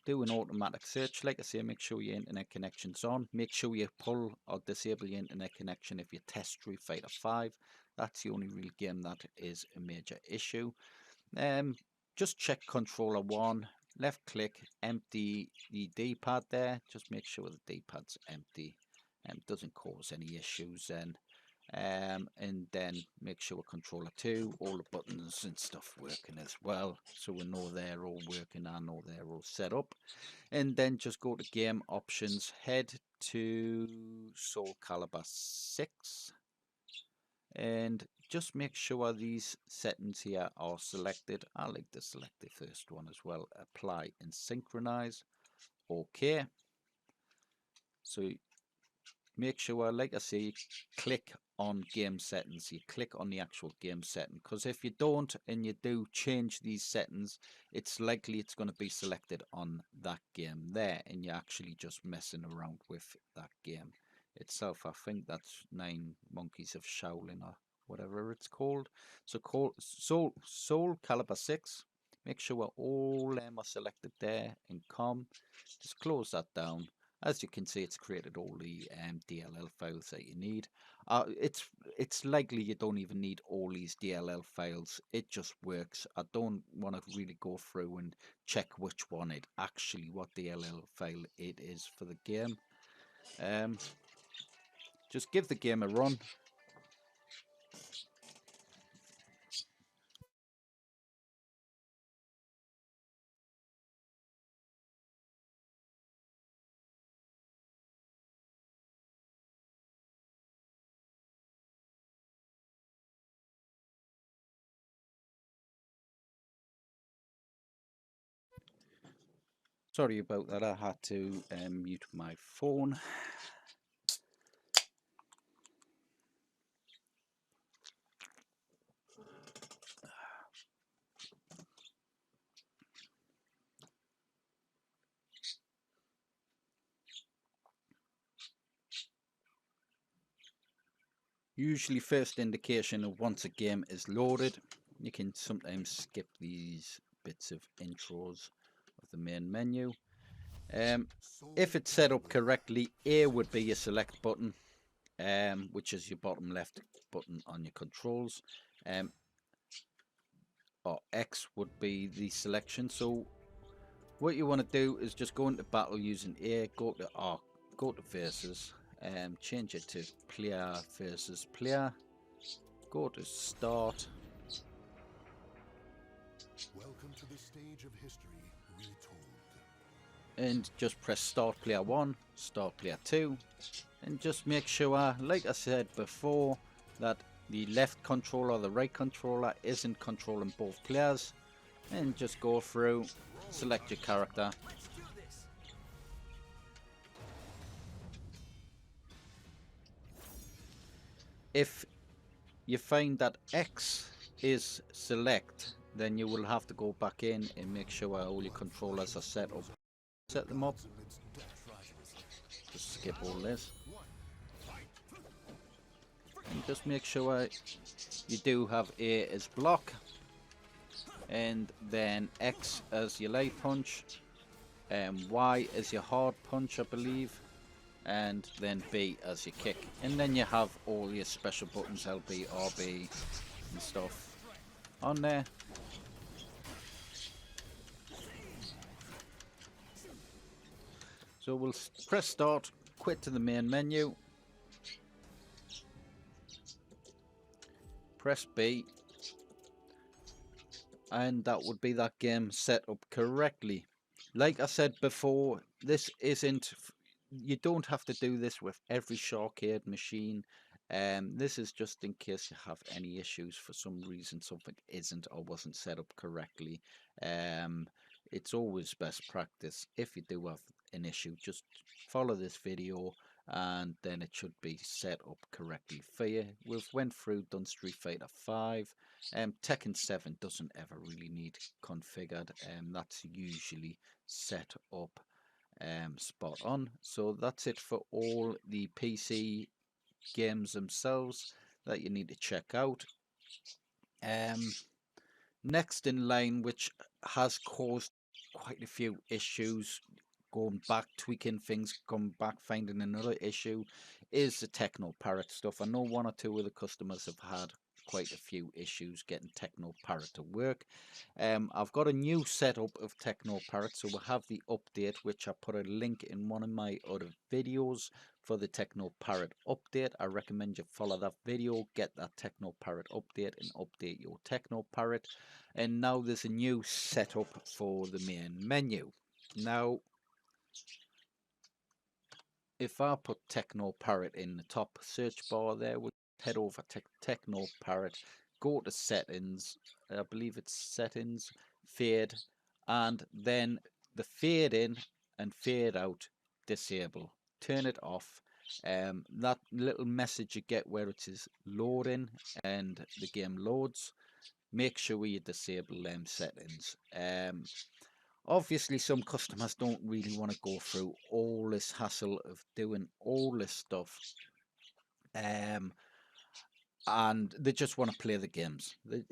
Speaker 1: do an automatic search. Like I say, make sure your internet connection's on. Make sure you pull or disable your internet connection if you test Street Fighter 5. That's the only real game that is a major issue. Just check controller 1, left click, empty the D-pad there. Just make sure the D-pad's empty. Doesn't cause any issues then. And then make sure controller 2, all the buttons and stuff working as well, so we know they're all working and know they're all set up. And then just go to game options, head to Soul Calibur 6, and just make sure these settings here are selected. I like to select the first one as well. Apply and synchronize. Okay, so make sure, like I say, click on game settings. You click on the actual game setting, because if you don't and you do change these settings, it's likely it's going to be selected on that game there, and you're actually just messing around with that game itself. I think that's 9 Monkeys of Shaolin or whatever it's called. So Soul Calibur 6. Make sure all them are selected there and just close that down. As you can see, it's created all the DLL files that you need. It's likely you don't even need all these DLL files. It just works. I don't want to really go through and check which one what DLL file it is for the game. Just give the game a run. Sorry about that, I had to mute my phone. Usually first indication of once a game is loaded. You can sometimes skip these bits of intros of the main menu. If it's set up correctly, A would be your select button, which is your bottom left button on your controls, or X would be the selection. So what you want to do is just go into battle using A, go to versus, change it to player versus player, go to start.
Speaker 2: Welcome to the stage of history retold.
Speaker 1: And just press start player 1, start player 2, and just make sure, like I said before, that the left controller or the right controller isn't controlling both players, and just go through, select your character. If you find that X is select, then you will have to go back in and make sure all your controllers are set up. Set them up. Just skip all this. And just make sure you do have A as block. and then X as your light punch, Y as your hard punch, I believe, and then B as your kick. And then you have all your special buttons, LB, RB, and stuff on there. So we'll press start, quit to the main menu, press B, and that would be that game set up correctly. Like I said before, this isn't, you don't have to do this with every SHAR-KADE machine. This is just in case you have any issues for some reason something isn't or wasn't set up correctly. It's always best practice, if you do have an issue, just follow this video and then it should be set up correctly for you. We've went through, done Street Fighter 5. Tekken 7 doesn't ever really need configured, that's usually set up spot on. So that's it for all the PC games themselves that you need to check out. Next in line, which has caused quite a few issues, going back, tweaking things, coming back, finding another issue, is the TeknoParrot stuff. I know one or two of the customers have had quite a few issues getting TeknoParrot to work. I've got a new setup of TeknoParrot, so we'll have the update, which I put a link in one of my other videos for the TeknoParrot update. I recommend you follow that video, get that TeknoParrot update, and update your TeknoParrot. And now there's a new setup for the main menu. Now, if I put TeknoParrot in the top search bar there, we'll head over to TeknoParrot, go to settings, I believe it's settings, fade, and then the fade in and fade out disable. Turn it off. That little message you get where it is loading and the game loads, make sure you disable them settings. Obviously, some customers don't really want to go through all this hassle of doing all this stuff, and they just want to play the games. They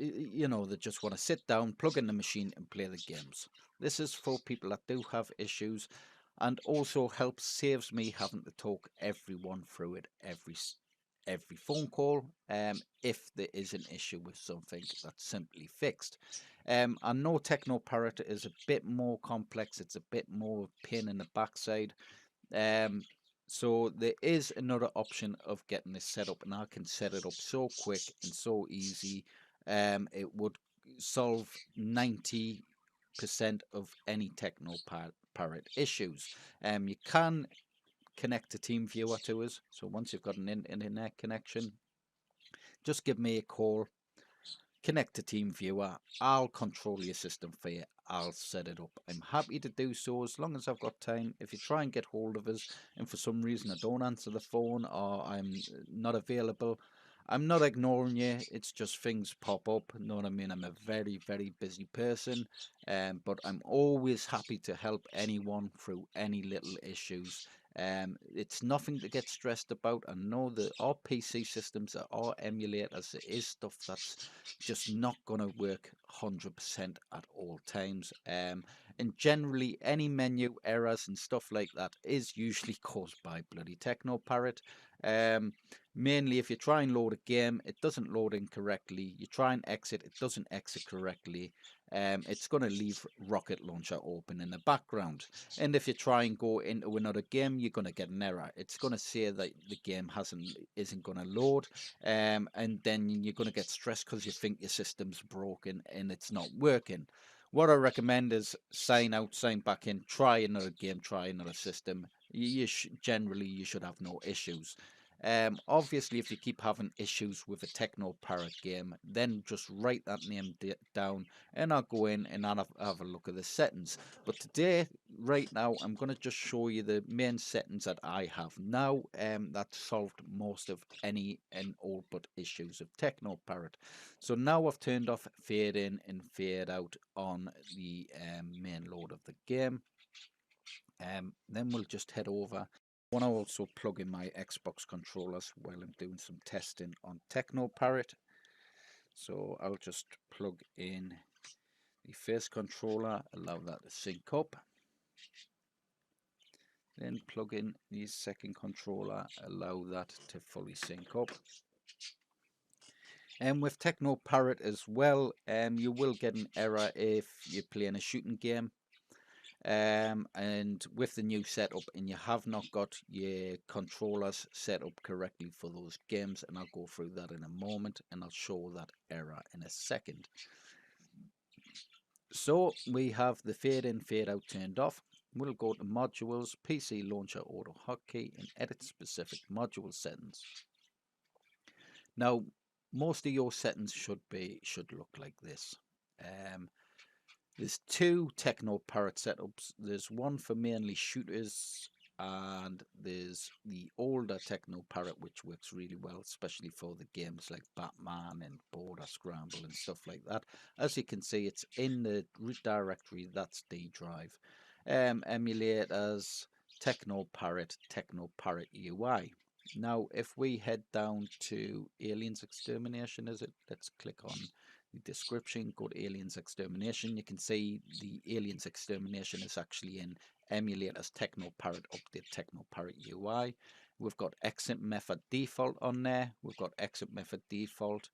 Speaker 1: just want to sit down, plug in the machine, and play the games. This is for people that do have issues, and also helps saves me having to talk everyone through it every phone call, if there is an issue with something that's simply fixed. I know TeknoParrot is a bit more complex, it's a bit more pain in the backside. So there is another option of getting this set up, and I can set it up so quick and so easy. It would solve 90% of any TeknoParrot issues. You can connect to TeamViewer to us. So once you've got an internet connection, just give me a call, connect to TeamViewer, I'll control your system for you, I'll set it up. I'm happy to do so as long as I've got time. If you try and get hold of us and for some reason I don't answer the phone or I'm not available, I'm not ignoring you, it's just things pop up, you know what I mean? I'm a very, very busy person, but I'm always happy to help anyone through any little issues. It's nothing to get stressed about. I know that our PC systems are emulators. It is stuff that's just not going to work 100% at all times. And generally, any menu errors and stuff like that is usually caused by bloody TeknoParrot. Mainly if you try and load a game, it doesn't load incorrectly. You try and exit, it doesn't exit correctly. It's going to leave Rocket Launcher open in the background. And if you try and go into another game, you're going to get an error. It's going to say that the game isn't going to load, and then you're going to get stressed because you think your system's broken and it's not working. What I recommend is sign out, sign back in, try another game, try another system. Generally, you should have no issues. Obviously, if you keep having issues with a TeknoParrot game, then just write that name down and I'll go in and I'll have a look at the settings. But today, right now, I'm going to just show you the main settings that I have now, that solved most of any and all but issues of TeknoParrot. So now I've turned off fade in and fade out on the main load of the game. Then we'll just head over. I want to also plug in my Xbox controllers while I'm doing some testing on TeknoParrot. So I'll just plug in your first controller, allow that to sync up. Then plug in the second controller, allow that to fully sync up. And with TeknoParrot as well, you will get an error if you're playing a shooting game. And with the new setup and you have not got your controllers set up correctly for those games, and I'll go through that in a moment and I'll show that error in a second. So we have the fade in, fade out turned off. We'll go to modules, PC launcher auto hotkey, and edit specific module settings. Now most of your settings should look like this. There's two TeknoParrot setups. There's one for mainly shooters, and there's the older TeknoParrot, which works really well, especially for the games like Batman and Border Scramble and stuff like that. As you can see, it's in the root directory, that's D drive. Emulators, TeknoParrot, TeknoParrot UI. Now, if we head down to Aliens Extermination, let's click on the description, go to Aliens Extermination. You can see the Aliens Extermination is actually in Emulators TeknoParrot Update TeknoParrot UI. We've got exit method default on there. We've got exit method default.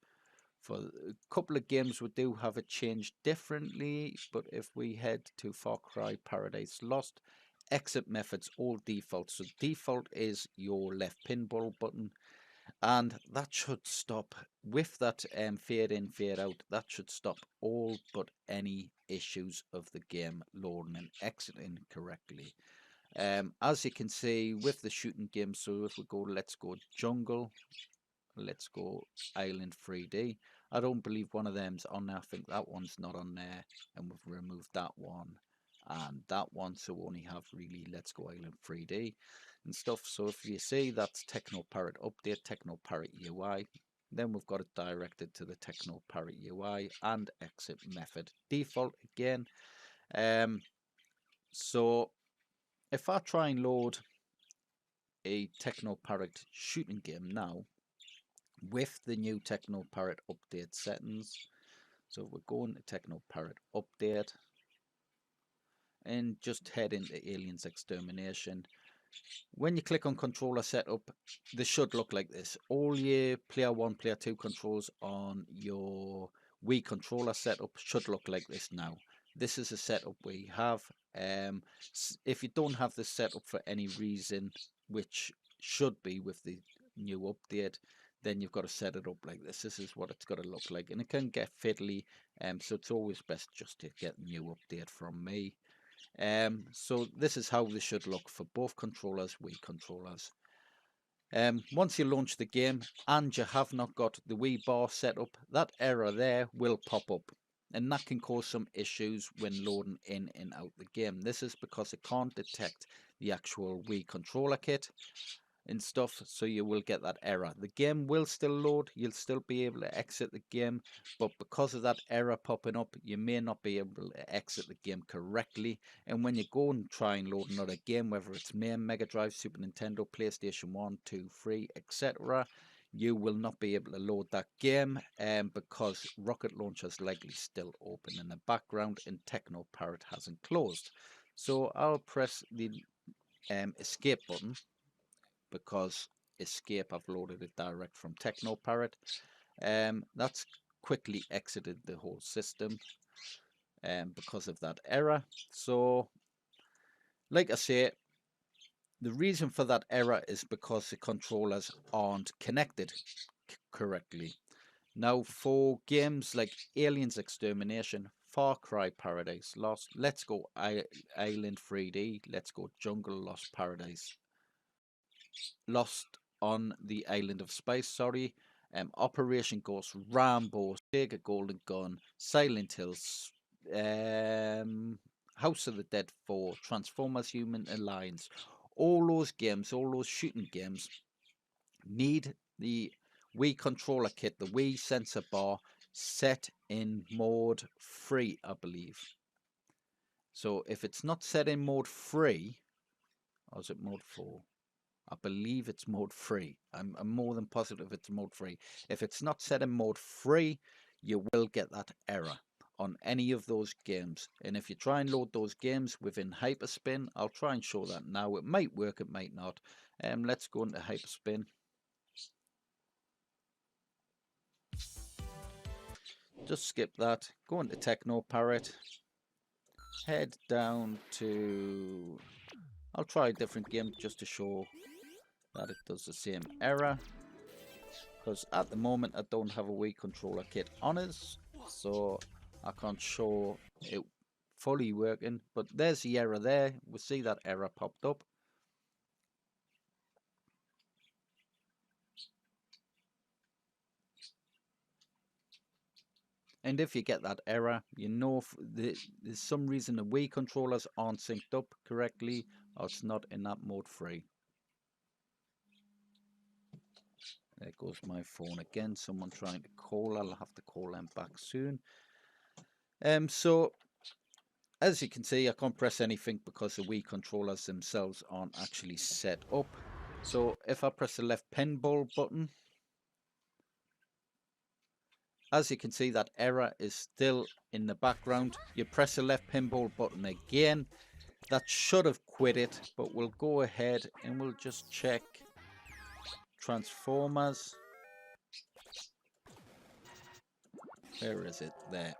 Speaker 1: For a couple of games we do have it changed differently, but if we head to Far Cry Paradise Lost, exit methods all default. So default is your left pinball button, and that should stop with that fade in, fade out. That should stop all but any issues of the game loading and exiting correctly. As you can see with the shooting game, so if we go, let's go jungle, let's go island 3D. I don't believe one of them's on there. I think that one's not on there, and we've removed that one and that one, so we only have really let's go island 3D and stuff. So if you see, that's TeknoParrot Update TeknoParrot UI. Then we've got it directed to the TeknoParrot UI and exit method default again. So if I try and load a TeknoParrot shooting game now with the new TeknoParrot Update settings, so we're going to TeknoParrot Update and just head into Aliens Extermination. When you click on controller setup, this should look like this. All your player 1, player 2 controls on your Wii controller setup should look like this now. This is a setup we have. If you don't have this setup for any reason, which should be with the new update, then you've got to set it up like this. This is what it's got to look like, and it can get fiddly, so it's always best just to get a new update from me. So this is how this should look for both controllers, Wii controllers. Once you launch the game and you have not got the Wii bar set up, that error there will pop up, and that can cause some issues when loading in and out the game. This is because it can't detect the actual Wii controller kit and stuff, so you will get that error. The game will still load, you'll still be able to exit the game, but because of that error popping up, you may not be able to exit the game correctly. And when you go and try and load another game, whether it's MAME, Mega Drive, Super Nintendo, PlayStation 1, 2, 3, etc., you will not be able to load that game because Rocket Launcher is likely still open in the background and TeknoParrot hasn't closed. So I'll press the escape button, because escape, I've loaded it direct from TeknoParrot. That's quickly exited the whole system because of that error. So like I say, the reason for that error is because the controllers aren't connected correctly. Now for games like Aliens Extermination, Far Cry Paradise Lost, Let's Go Island 3D, Let's Go Jungle Lost Paradise Lost on the Island of Spice, sorry, Operation Ghost, Rambo, Sega Golden Gun, Silent Hills, House of the Dead 4, Transformers Human Alliance, all those games, all those shooting games need the Wii controller kit, the Wii sensor bar, set in mode 3, I believe. So if it's not set in mode 3, or is it mode 4? I believe it's mode 3. I'm more than positive it's mode 3. If it's not set in mode 3, you will get that error. on any of those games. And if you try and load those games within Hyperspin, I'll try and show that now. It might work, it might not. Let's go into Hyperspin. Just skip that, go into TeknoParrot, head down to, I'll try a different game just to show that it does the same error, because at the moment I don't have a Wii controller kit on us, so I can't show it fully working. But there's the error there, we see that error popped up. And if you get that error, you know there's some reason the Wii controllers aren't synced up correctly, or it's not in that mode free. There goes my phone again. Someone trying to call. I'll have to call them back soon. So as you can see, I can't press anything because the Wii controllers themselves aren't actually set up. So if I press the left pinball button, as you can see, that error is still in the background. You press the left pinball button again. That should have quit it, but we'll go ahead and we'll just check Transformers. Where is it? There.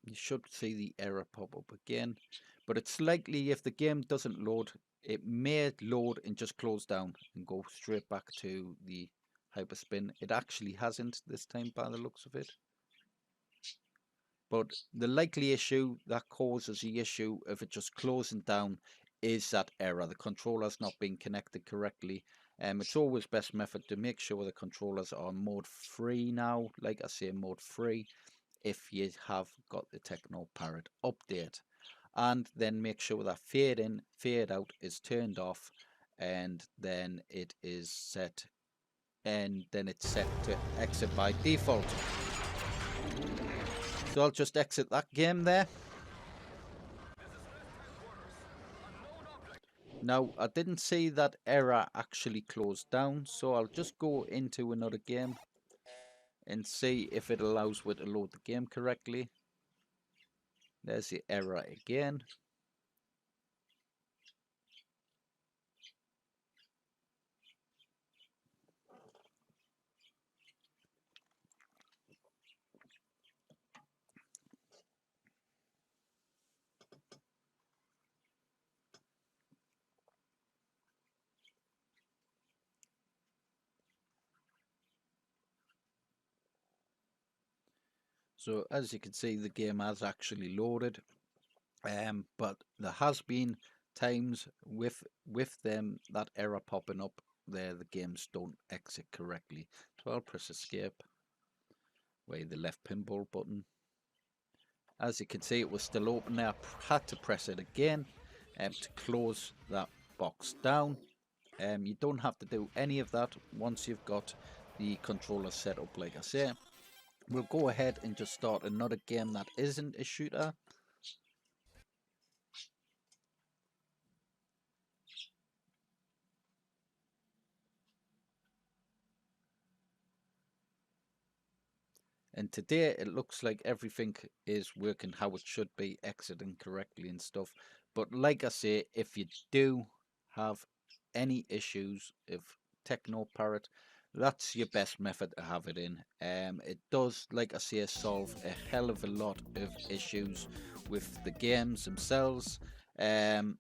Speaker 1: You should see the error pop up again, but it's likely if the game doesn't load, it may load and just close down and go straight back to the Hyperspin. It actually hasn't this time by the looks of it. But the likely issue that causes the issue of it just closing down is that error. The controller's not being connected correctly. It's always best method to make sure the controllers are mode free now. Like I say, mode free if you have got the TeknoParrot update. And then make sure that fade in, fade out is turned off, and then it is set, and then it's set to exit by default. So I'll just exit that game there. Now I didn't see that error actually closed down, so I'll just go into another game and see if it allows me to load the game correctly. There's the error again. So as you can see, the game has actually loaded, but there has been times with them that error popping up there, the games don't exit correctly. So I'll press escape, away the left pinball button. As you can see, it was still open there. I had to press it again to close that box down. You don't have to do any of that once you've got the controller set up, like I say. We'll go ahead and just start another game that isn't a shooter. And today it looks like everything is working how it should be, exiting correctly and stuff. But like I say, if you do have any issues with TeknoParrot, that's your best method to have it in. It does, like I say, solve a hell of a lot of issues with the games themselves. And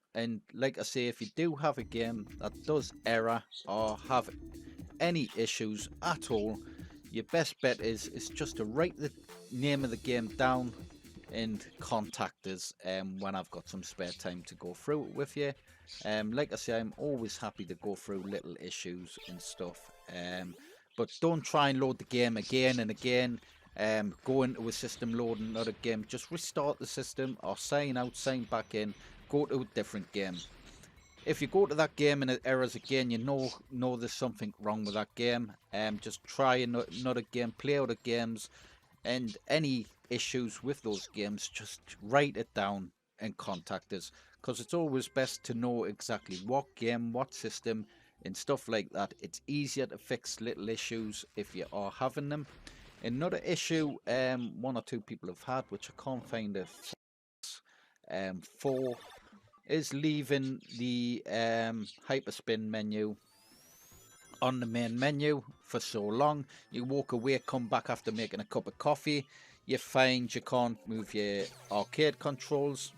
Speaker 1: like I say, if you do have a game that does error or have any issues at all, your best bet is just to write the name of the game down and contact us when I've got some spare time to go through it with you. Like I say, I'm always happy to go through little issues and stuff. But don't try and load the game again and again. Go into a system, load another game. Just restart the system or sign out, sign back in, go to a different game. If you go to that game and it errors again, you know there's something wrong with that game. Just try another game, play other games, and any issues with those games, just write it down and contact us, because it's always best to know exactly what game, what system and stuff like that. It's easier to fix little issues if you are having them. Another issue one or two people have had, which I can't find a fix for, is leaving the Hyperspin menu on the main menu for so long. You walk away, come back after making a cup of coffee, you find you can't move your arcade controls.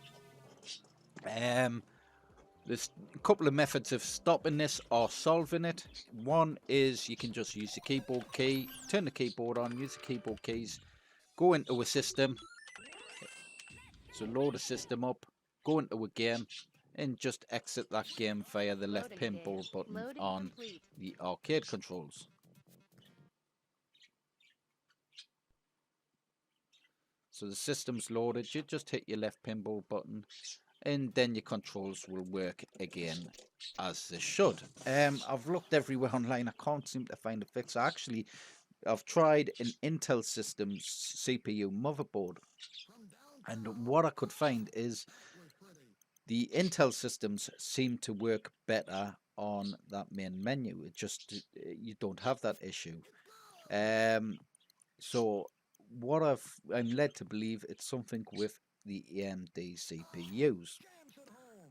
Speaker 1: There's a couple of methods of stopping this or solving it. One is you can just use the keyboard key, turn the keyboard on, use the keyboard keys, go into a system, so load a system up, go into a game, and just exit that game via the left
Speaker 6: Loading
Speaker 1: pinball
Speaker 6: stage.
Speaker 1: button
Speaker 6: Loading
Speaker 1: on
Speaker 6: complete.
Speaker 1: the arcade controls. So the system's loaded, you just hit your left pinball button, and then your controls will work again as they should. I've looked everywhere online, I can't seem to find a fix. Actually, I've tried an Intel Systems CPU motherboard, and what I could find is the Intel systems seem to work better on that main menu. It just, you don't have that issue. So what I'm led to believe it's something with the AMD CPUs.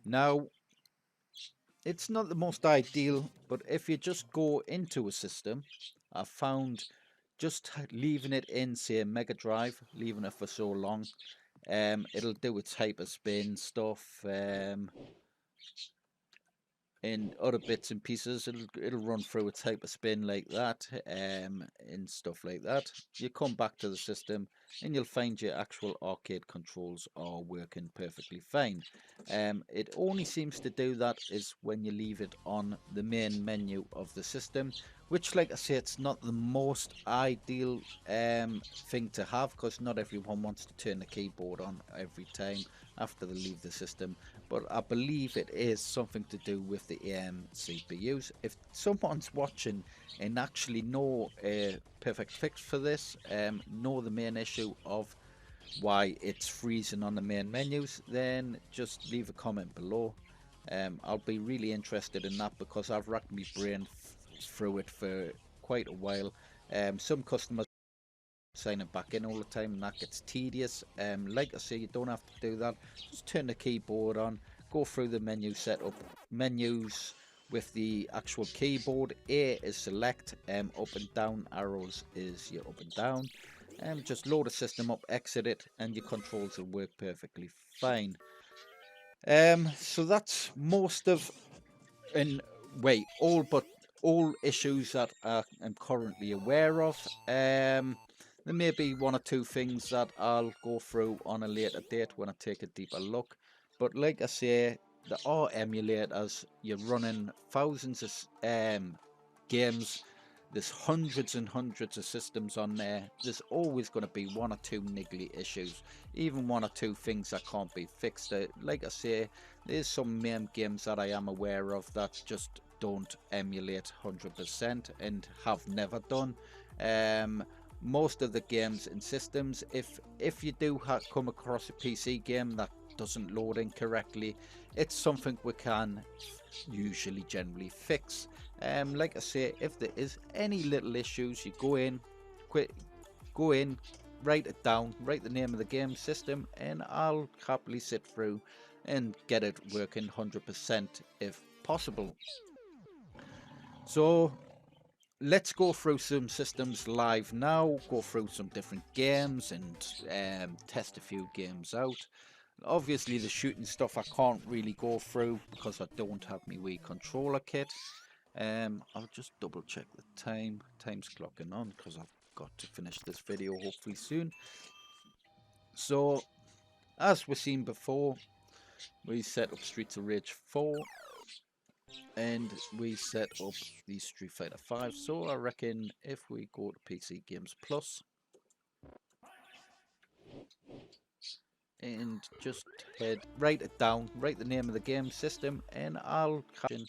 Speaker 1: Now, it's not the most ideal, but if you just go into a system, I found just leaving it in, say, a Mega Drive, leaving it for so long, it'll do its hyperspin stuff, and other bits and pieces. It'll run through its hyperspin like that, and stuff like that. You come back to the system and you'll find your actual arcade controls are working perfectly fine. It only seems to do that is when you leave it on the main menu of the system, which, like I say, it's not the most ideal thing to have, because not everyone wants to turn the keyboard on every time after they leave the system. But I believe it is something to do with the CPUs. If someone's watching and actually know a perfect fix for this, know the main issue of why it's freezing on the main menus, then just leave a comment below. I'll be really interested in that, because I've racked my brain through it for quite a while. Some customers signing back in all the time, and that gets tedious. Like I say, you don't have to do that. Just turn the keyboard on, go through the menu setup, menus with the actual keyboard. A is select, up and down arrows is your up and down. Just load the system up, exit it, and your controls will work perfectly fine. So that's most of, and wait, all issues that I am currently aware of. There may be one or two things that I'll go through on a later date when I take a deeper look. But like I say, there are emulators. You're running thousands of games. There's hundreds and hundreds of systems on there. There's always going to be one or two niggly issues, even one or two things that can't be fixed. Like I say, there's some MAME games that I am aware of that just don't emulate 100% and have never done. Most of the games and systems, if you do come across a PC game that doesn't load in correctly, it's something we can usually generally fix. Like I say, if there is any little issues, you go in, write it down, write the name of the game system, and I'll happily sit through and get it working 100% if possible. So let's go through some systems live now, go through some different games and test a few games out. Obviously the shooting stuff I can't really go through because I don't have my Wii controller kit. I'll just double check the time. Time's clocking on because I've got to finish this video hopefully soon. So as we've seen before, we set up Streets of Rage 4 and we set up the Street Fighter 5. So I reckon if we go to PC Games Plus and just write it down, write the name of the game system, and I'll caption.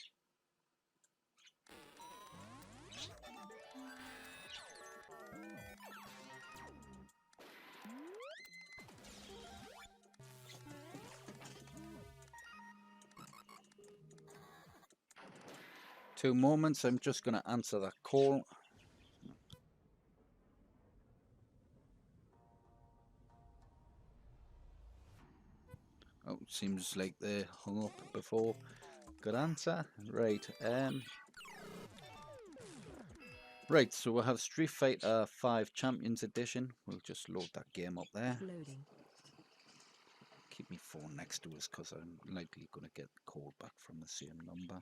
Speaker 1: 2 moments. I'm just going to answer that call. Oh, seems like they hung up before. Good answer. Right. Right, so we'll have Street Fighter 5 Champions Edition. We'll just load that game up there.
Speaker 3: Loading.
Speaker 1: Keep my phone next to us because I'm likely going to get the call back from the same number.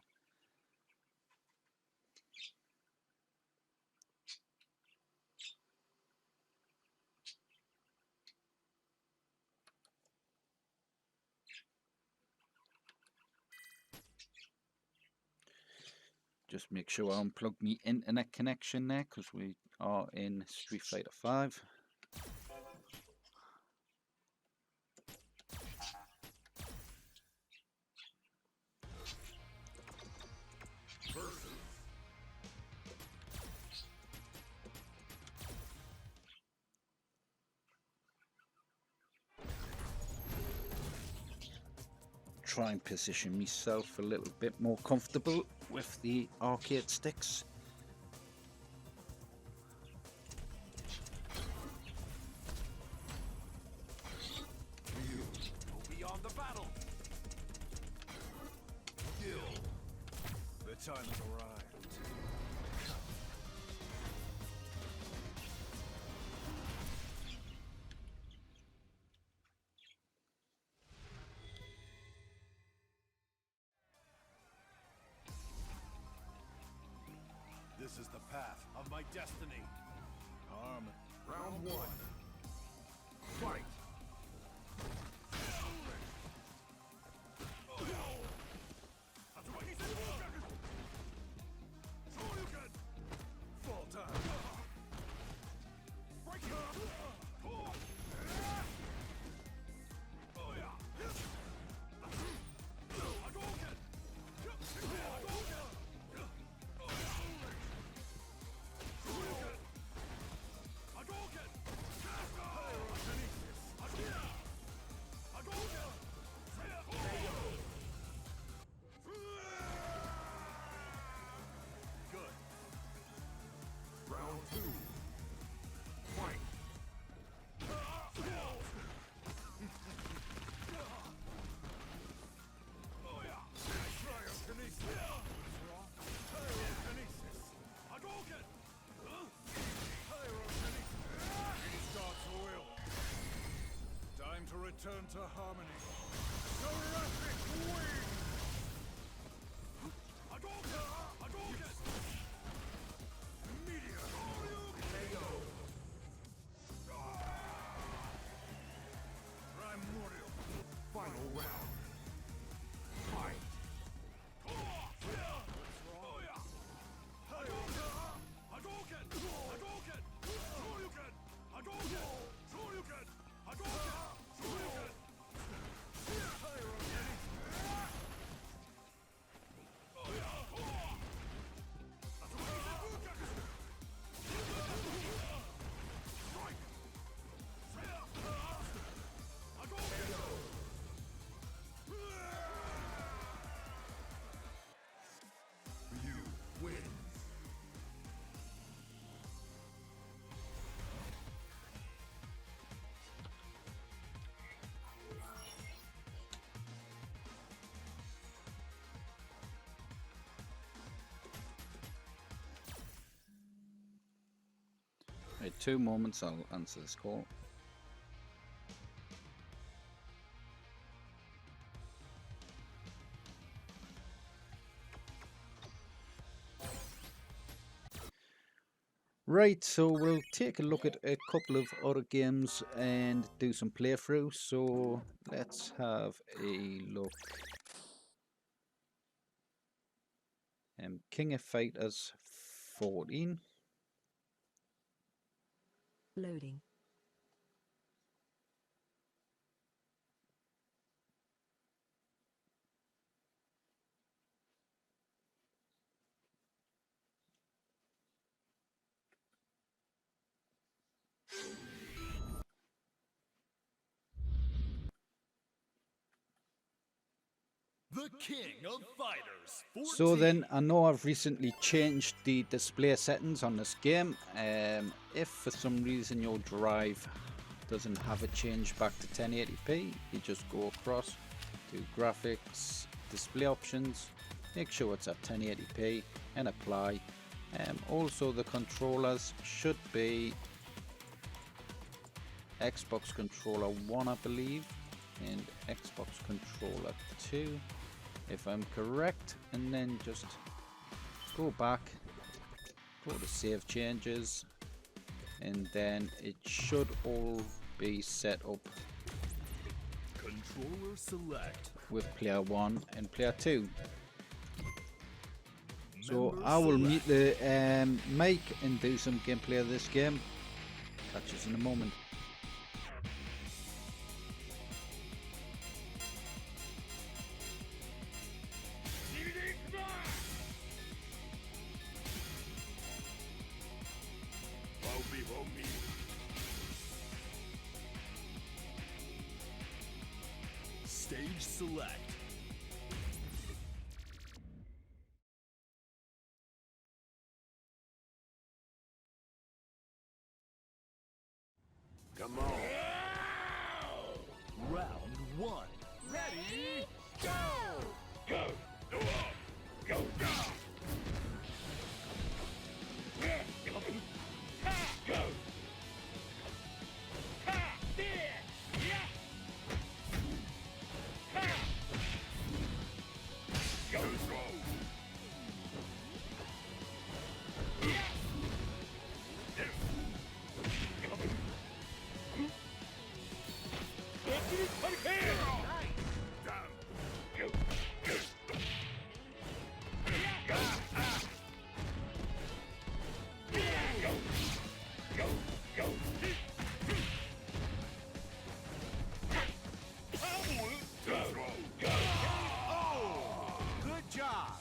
Speaker 1: Just make sure I unplug my internet connection there because we are in Street Fighter 5. Try and position myself a little bit more comfortable with the arcade sticks.
Speaker 4: Go beyond the battle. The time has arrived.
Speaker 2: This is the path of my destiny.
Speaker 4: Round 1. Fight. Fall time. Break up. Return to harmony. Seraphic wing! Hadouken! Meteor! KO! Primordial! Final round. Fight! Hadouken! Shoryuken! Shoryuken! Hadouken!
Speaker 1: Right, 2 moments, I'll answer this call. Right, so we'll take a look at a couple of other games and do some playthroughs. So let's have a look. King of Fighters 14.
Speaker 3: Loading.
Speaker 2: The
Speaker 7: The king of fighters. 14.
Speaker 1: So then, I know I've recently changed the display settings on this game. If for some reason your drive doesn't have a change back to 1080p, you just go across to graphics, display options, make sure it's at 1080p and apply. Also the controllers should be Xbox controller 1 I believe, and Xbox controller 2 if I'm correct, and then just go back, go to save changes, and then it should all be set up
Speaker 7: Controller select.
Speaker 1: with player 1 and player 2. So
Speaker 7: Member
Speaker 1: I will
Speaker 7: select.
Speaker 1: mute the mic and do some gameplay of this game. Catch us in a moment.
Speaker 7: Stage select.
Speaker 2: Come on.
Speaker 7: Round 1.
Speaker 4: Ready, go!
Speaker 7: Good job.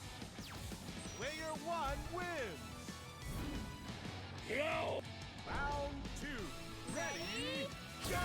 Speaker 7: Player 1 wins. Round 2. Ready, go!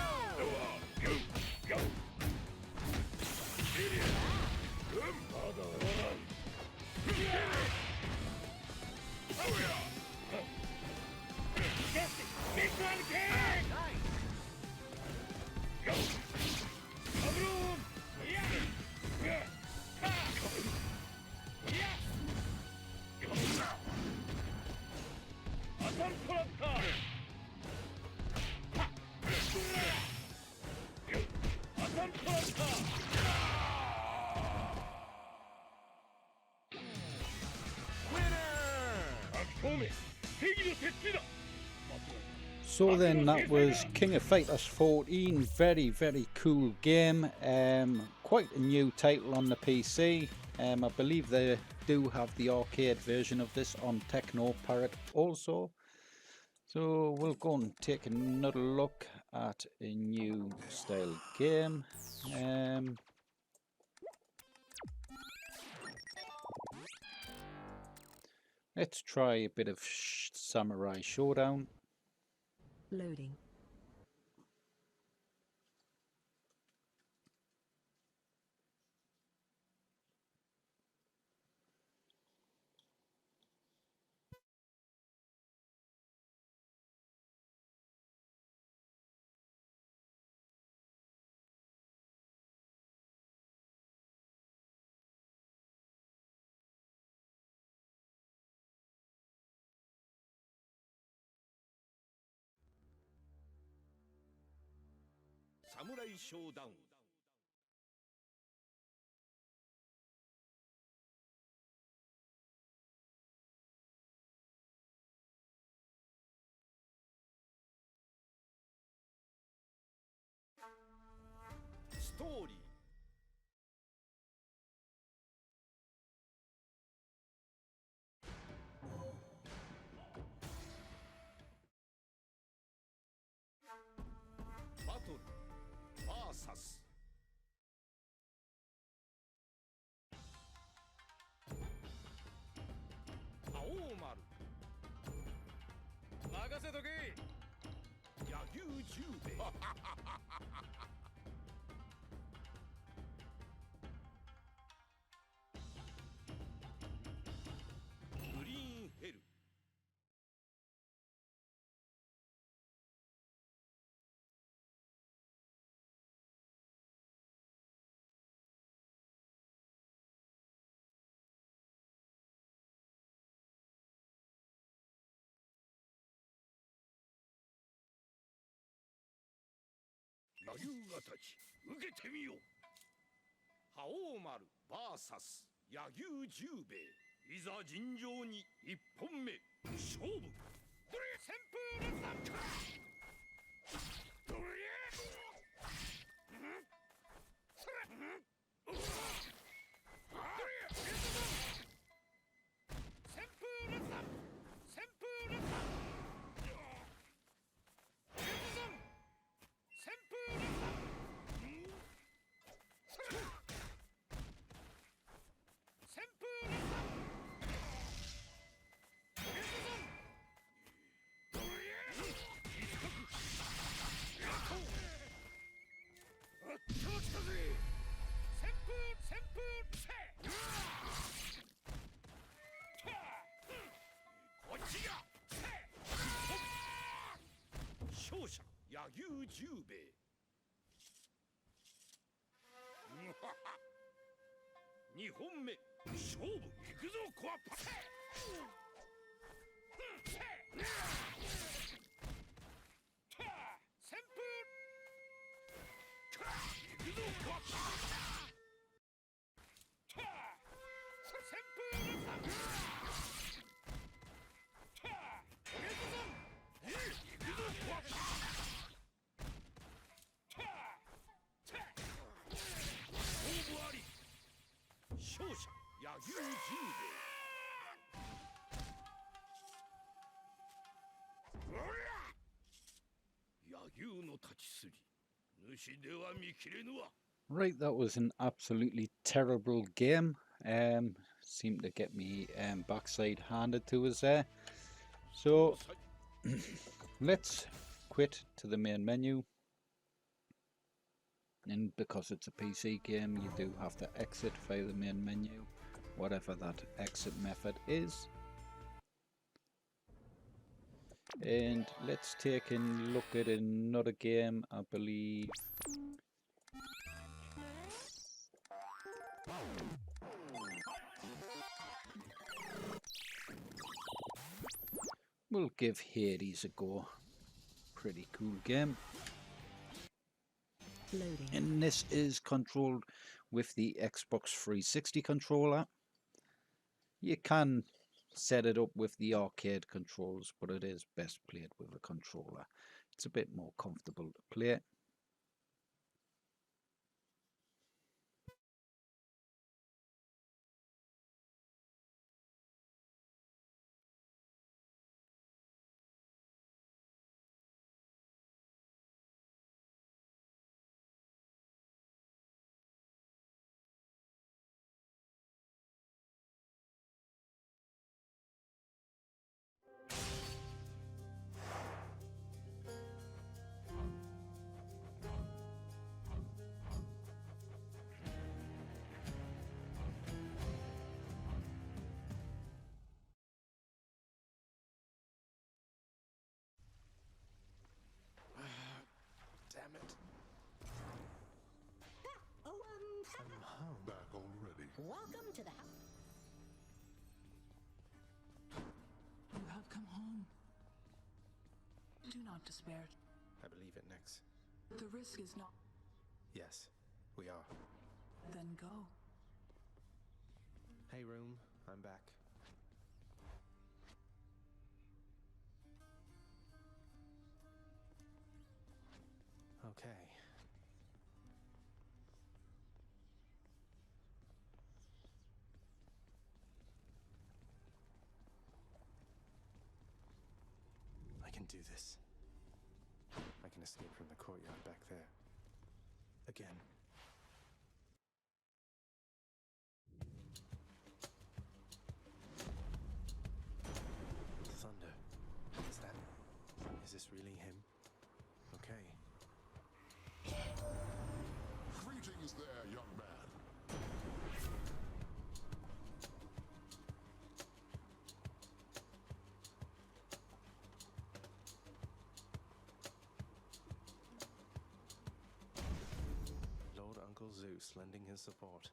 Speaker 1: So then that was King of Fighters 14. Very, very cool game. Quite a new title on the PC. I believe they do have the arcade version of this on TeknoParrot also. So we'll go and take another look at a new style game. Let's try a bit of Samurai Showdown.
Speaker 3: Loading.
Speaker 7: Samurai Showdown. Story. Battle versus Aomaru. 任せとけ。野球十兵衛。野球が立ち受けてみよう。覇王丸 VS 野球十兵衛、いざ尋常に一本目勝負。どれ旋風のサッカー。どれそれどれ旋風のサッ旋風のサッ旋風のサッ勝者野球十兵衛。2本目勝負いくぞコアパ旋風いくぞコアパ旋風のサッカ勝者野球十兵衛。野球の立ちすり、主では見切れぬわ。
Speaker 1: Right, that was an absolutely terrible game. Seemed to get me backside handed to us there. So let's quit to the main menu. And because it's a PC game, you do have to exit via the main menu, whatever that exit method is. And let's take a look at another game, I believe. We'll give Hades a go. Pretty cool game.
Speaker 3: Loading.
Speaker 1: And this is controlled with the Xbox 360 controller. You can set it up with the arcade controls, but it is best played with a controller. It's a bit more comfortable to play.
Speaker 8: Damn it.
Speaker 3: Oh,
Speaker 8: I'm home.
Speaker 2: Back already.
Speaker 3: welcome to the house.
Speaker 9: You have come home. Do not despair.
Speaker 8: I believe it, Nix.
Speaker 9: The risk is not.
Speaker 8: Yes, we are.
Speaker 9: Then go.
Speaker 8: Hey, room. I'm back. Okay. I can do this. I can escape from the courtyard back there. Again. Thunder. Is this really him? Okay.
Speaker 2: Greetings there, young man.
Speaker 8: Lord Uncle Zeus lending his support.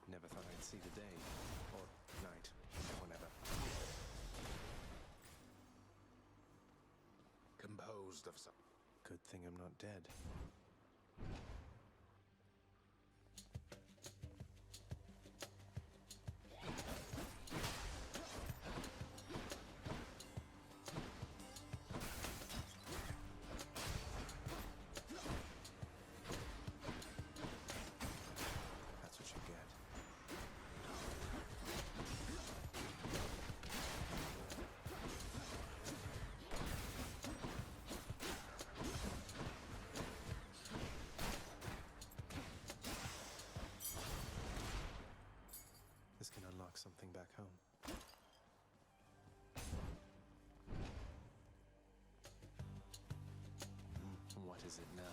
Speaker 8: Never thought I'd see the day. Or night. Whenever. Composed of some. Good thing I'm not dead. That's what you get. This can unlock something back home. What is it now?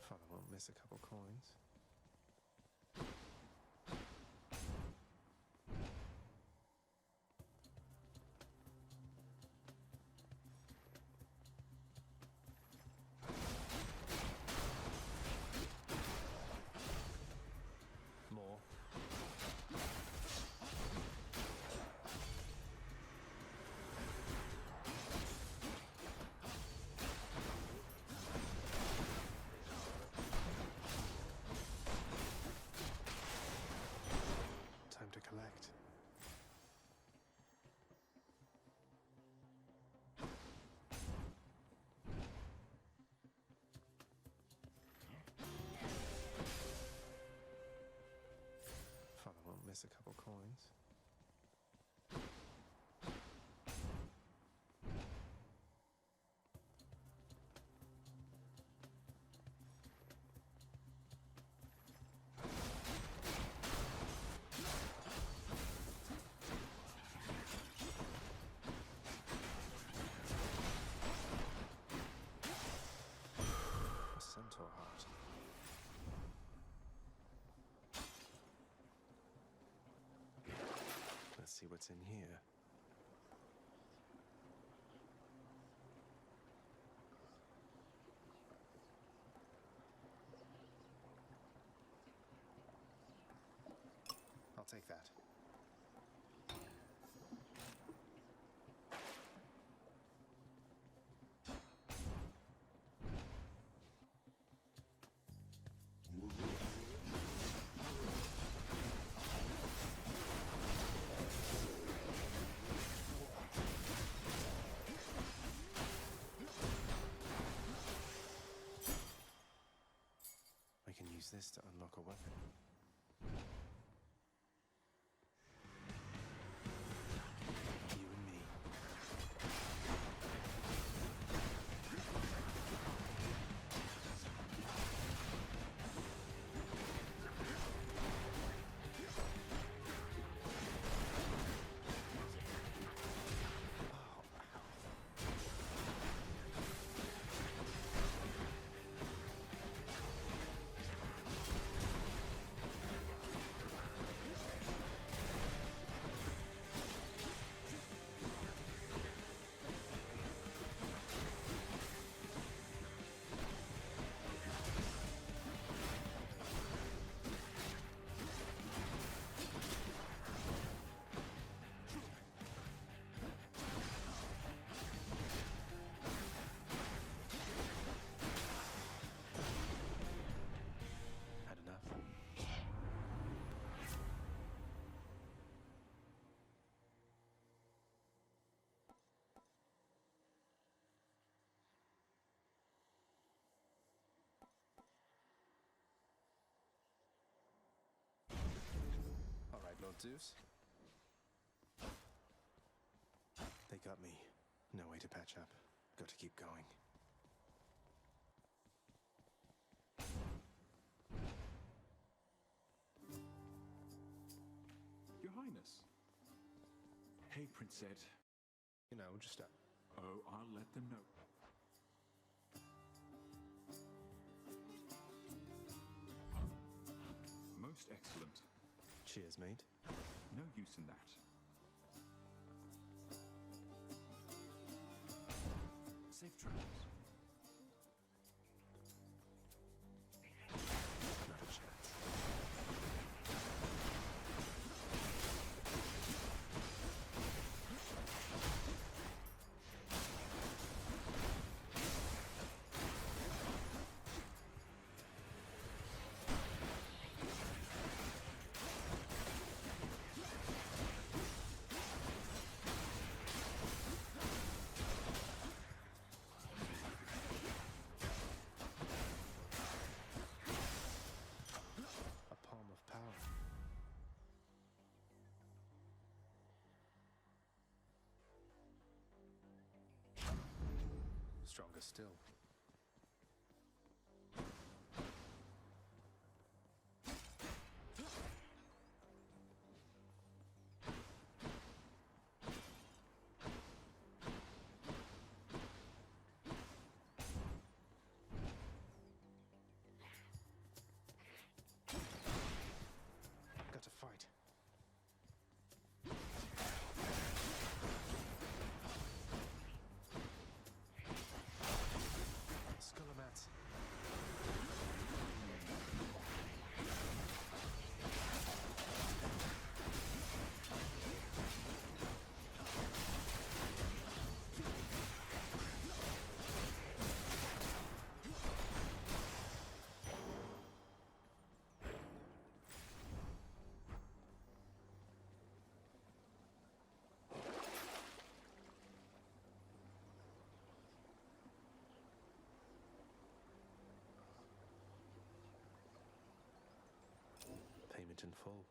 Speaker 8: Father won't miss a couple coins. More. Time to collect. Father won't miss a couple coins. A centaur heart. Let's see what's in here. I'll take that. I can use this to unlock a weapon. You and me. Had enough? All right, Lord Zeus. They got me. No way to patch up. Got to keep going.
Speaker 10: Your Highness. Hey, Prince Ed.
Speaker 8: You know, just a...
Speaker 10: Oh, I'll let them know. Most excellent.
Speaker 8: Cheers, mate.
Speaker 10: No use in that.
Speaker 8: Safe travels. Not a chance. A palm of power. Stronger still. Got to fight. Skullomats. Payment in full.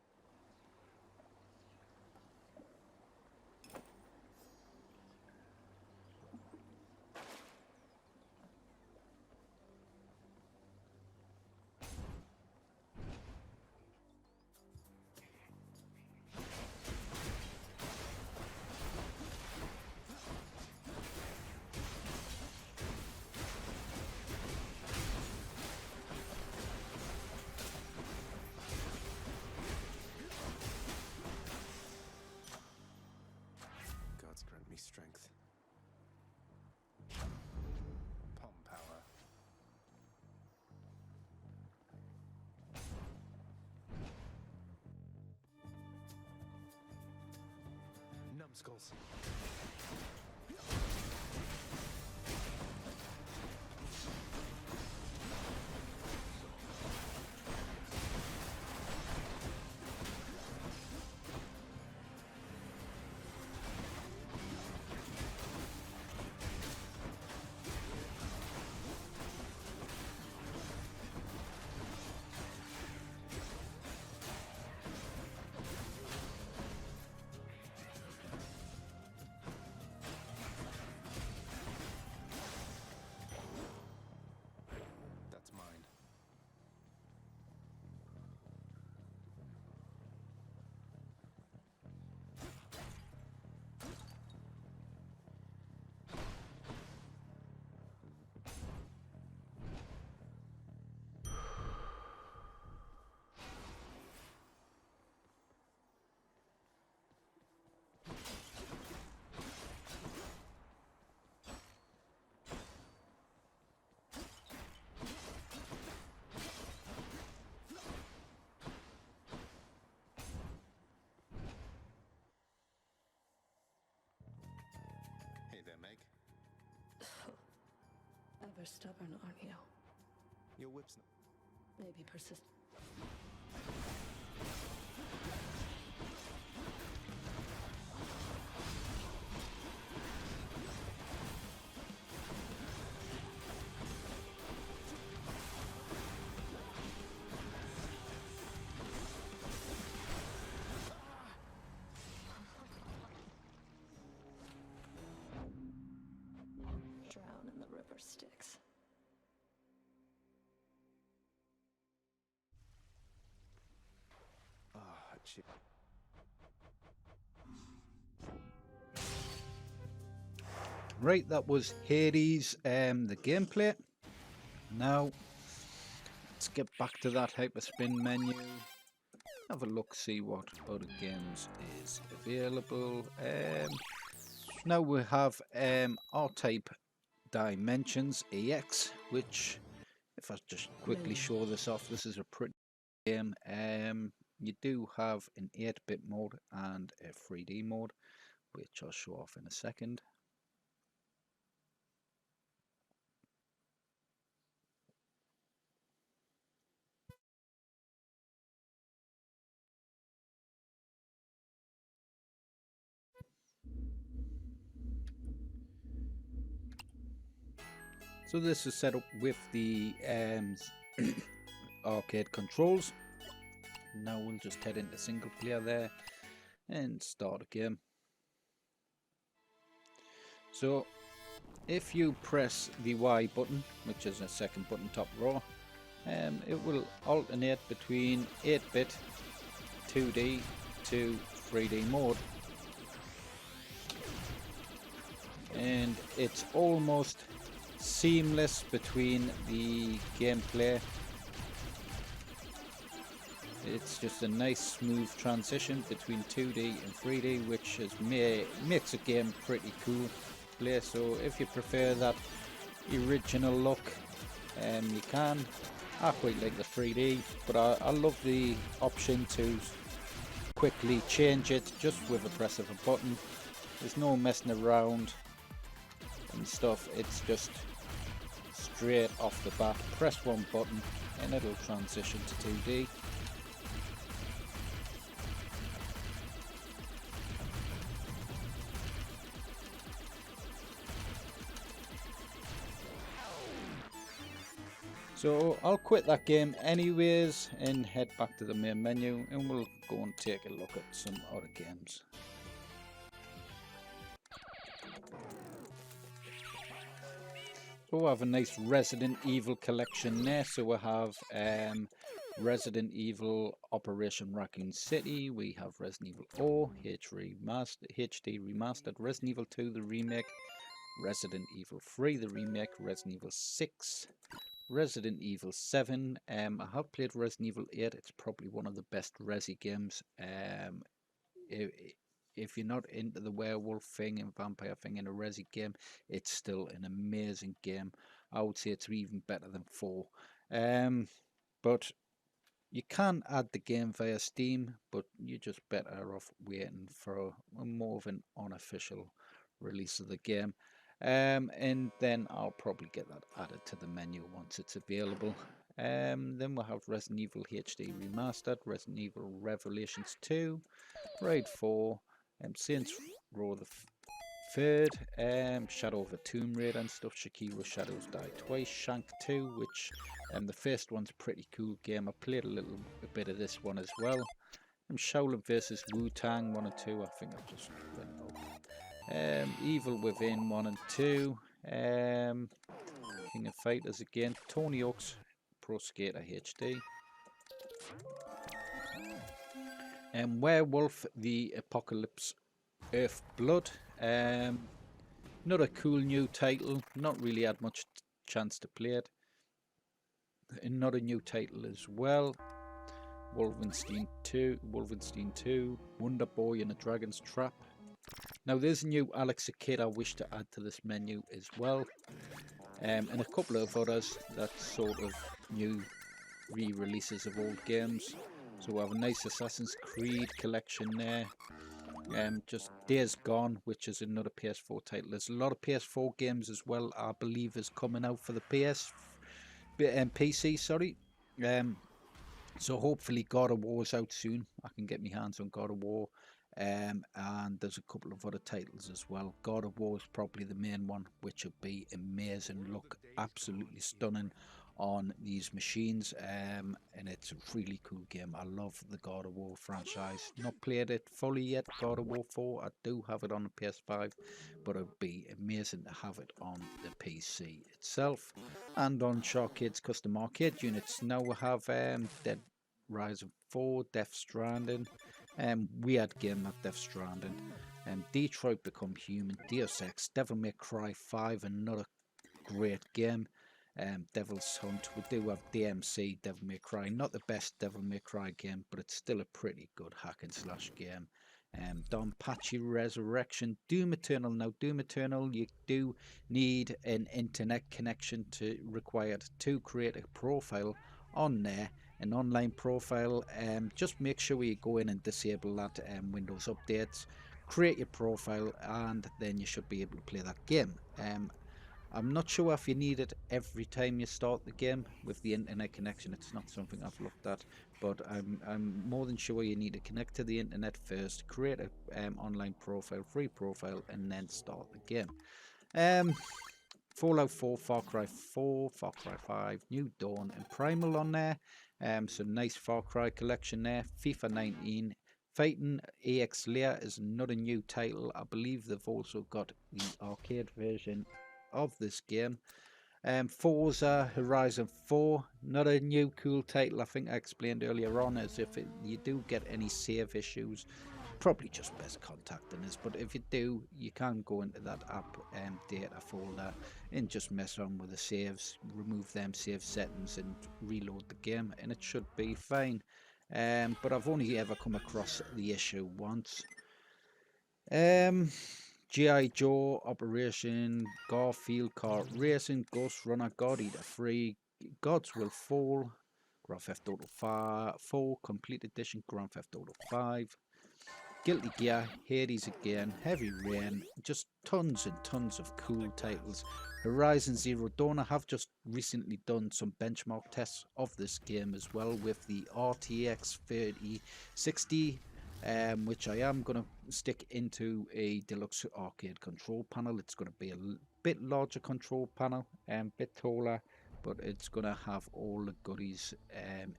Speaker 8: Gods grant me strength. Palm power. Numbskulls. That's mine. Hey there, Meg.
Speaker 3: Ever stubborn, aren't you?
Speaker 8: Your whip's
Speaker 3: Maybe persistent. Drown in the river Styx.
Speaker 8: Ah, shit.
Speaker 1: Right, that was Hades, the gameplay. Now, let's get back to that Hyperspin menu. Have a look, see what other games is available. Now we have R-Type Dimensions EX, which, if I just quickly show this off, this is a pretty game. You do have an 8-bit mode and a 3D mode, which I'll show off in a second. So this is set up with the arcade controls. Now we'll just head into single player there and start a game. So if you press the Y button, which is a second button top row, it will alternate between 8-bit, 2D to 3D mode. And it's almost seamless between the gameplay. It's just a nice smooth transition between 2D and 3D, which is makes a game pretty cool to play. So if you prefer that original look, you can. I quite like the 3D, but I love the option to quickly change it just with a press of a button. There's no messing around and stuff. It's just straight off the bat, press one button and it'll transition to 2D. So I'll quit that game anyways and head back to the main menu, and we'll go and take a look at some other games. So we have a nice Resident Evil collection there. So we have Resident Evil Operation Raccoon City, we have Resident Evil 4 HD Remastered, Resident Evil 2 the remake, Resident Evil 3 the remake, Resident Evil 6, Resident Evil 7. I have played Resident Evil 8. It's probably one of the best Resi games. If you're not into the werewolf thing and vampire thing in a Resi game, it's still an amazing game. I would say it's even better than 4. But you can add the game via Steam, but you're just better off waiting for a more of an unofficial release of the game. And then I'll probably get that added to the menu once it's available. Then we'll have Resident Evil HD Remastered, Resident Evil Revelations 2, Raid 4, Saints Row the Third, Shadow of the Tomb Raider and stuff, Shakira Shadows Die Twice, Shank 2, which the first one's a pretty cool game. I played a bit of this one as well. Shaolin vs Wu-Tang 1 and 2, I think I've just read it up. Evil Within 1 and 2, King of Fighters again, Tony Hawk's Pro Skater HD, Werewolf the Apocalypse Earth Blood, another cool new title, not really had much chance to play it. Another new title as well, Wolfenstein 2, Wonder Boy and the Dragon's Trap. Now there's a new Alex the Kid I wish to add to this menu as well, and a couple of others that's sort of new re-releases of old games. So we have a nice Assassin's Creed collection there, just Days Gone, which is another PS4 title. There's a lot of PS4 games as well, I believe, is coming out for the PC, sorry. So hopefully God of War is out soon. I can get my hands on God of War. And there's a couple of other titles as well. God of War is probably the main one, which will be amazing. Look absolutely stunning on these machines, and it's a really cool game. I love the God of War franchise. Not played it fully yet, God of War 4. I do have it on the PS5, but it would be amazing to have it on the PC itself and on SHAR-KADE's custom arcade units. Now we have Dead Rising 4, Death Stranding, weird game at Death Stranding, Detroit Become Human, Deus Ex, Devil May Cry 5, another great game, Devil's Hunt. We do have DMC, Devil May Cry, not the best Devil May Cry game, but it's still a pretty good hack and slash game. Donpachi Resurrection, Doom Eternal. Now, Doom Eternal, you do need an internet connection required to create a profile on there, an online profile. Just make sure you go in and disable that Windows updates, create your profile, and then you should be able to play that game. I'm not sure if you need it every time you start the game with the internet connection. It's not something I've looked at, but I'm more than sure you need to connect to the internet first, create a online profile, free profile, and then start the game. Fallout 4, Far Cry 4, Far Cry 5, New Dawn, and Primal on there. So nice Far Cry collection there. FIFA 19. Fighting AX Lair is another new title. I believe they've also got the arcade version of this game. Forza Horizon 4, not a new cool title. I think I explained earlier on, as if you do get any save issues, probably just best contacting us. But if you do, you can go into that app data folder and just mess around with the saves, remove them save settings, and reload the game, and it should be fine. But I've only ever come across the issue once. G.I. Joe, Operation, Garfield, Kart Racing, Ghost Runner, God Eater 3, Gods Will Fall, Grand Theft Auto 4, Complete Edition, Grand Theft Auto 5, Guilty Gear, Hades again, Heavy Rain, just tons and tons of cool titles. Horizon Zero Dawn, I have just recently done some benchmark tests of this game as well with the RTX 3060. Which I am going to stick into a deluxe arcade control panel. It's going to be a bit larger control panel, bit taller, but it's going to have all the goodies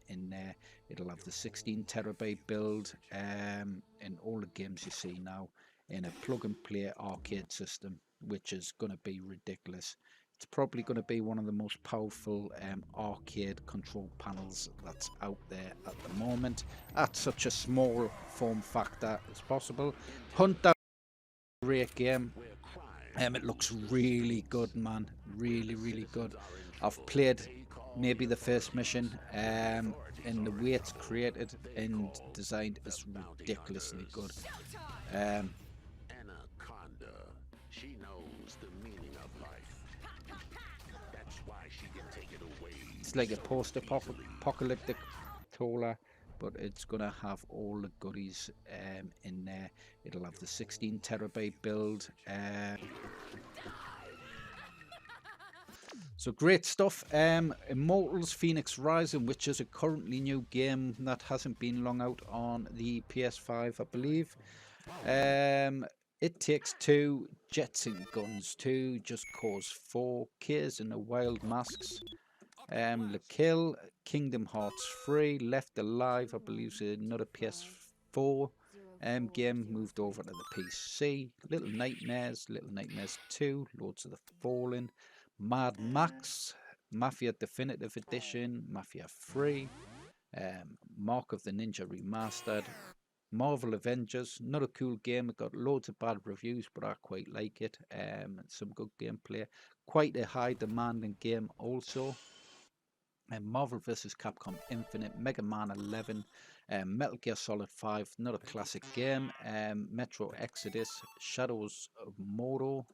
Speaker 1: in there. It'll have the 16TB build and all the games you see now in a plug and play arcade system, which is going to be ridiculous. It's probably going to be one of the most powerful arcade control panels that's out there at the moment at such a small form factor as possible. Hunt Down, great game. It looks really good, man. Really, really good. I've played maybe the first mission, and the way it's created and designed is ridiculously good.
Speaker 2: She knows the meaning of life. That's why she can take it away.
Speaker 1: It's like a post-apocalyptic taller, but it's gonna have all the goodies in there. It'll have the 16TB build. So great stuff. Immortals Phoenix Rising, which is a currently new game that hasn't been long out on the PS5, I believe. It Takes Two, Jets and Guns 2, Just Cause 4, Kids in the Wild Masks, The Kill, Kingdom Hearts 3, Left Alive, I believe is another PS4 game, moved over to the PC, Little Nightmares 2, Lords of the Fallen, Mad Max, Mafia Definitive Edition, Mafia 3, Mark of the Ninja Remastered, Marvel Avengers, not a cool game. It got loads of bad reviews, but I quite like it. Some good gameplay. Quite a high demanding game also. Marvel vs. Capcom Infinite, Mega Man 11, Metal Gear Solid 5, not a classic game. Metro Exodus, Shadows of Mordor,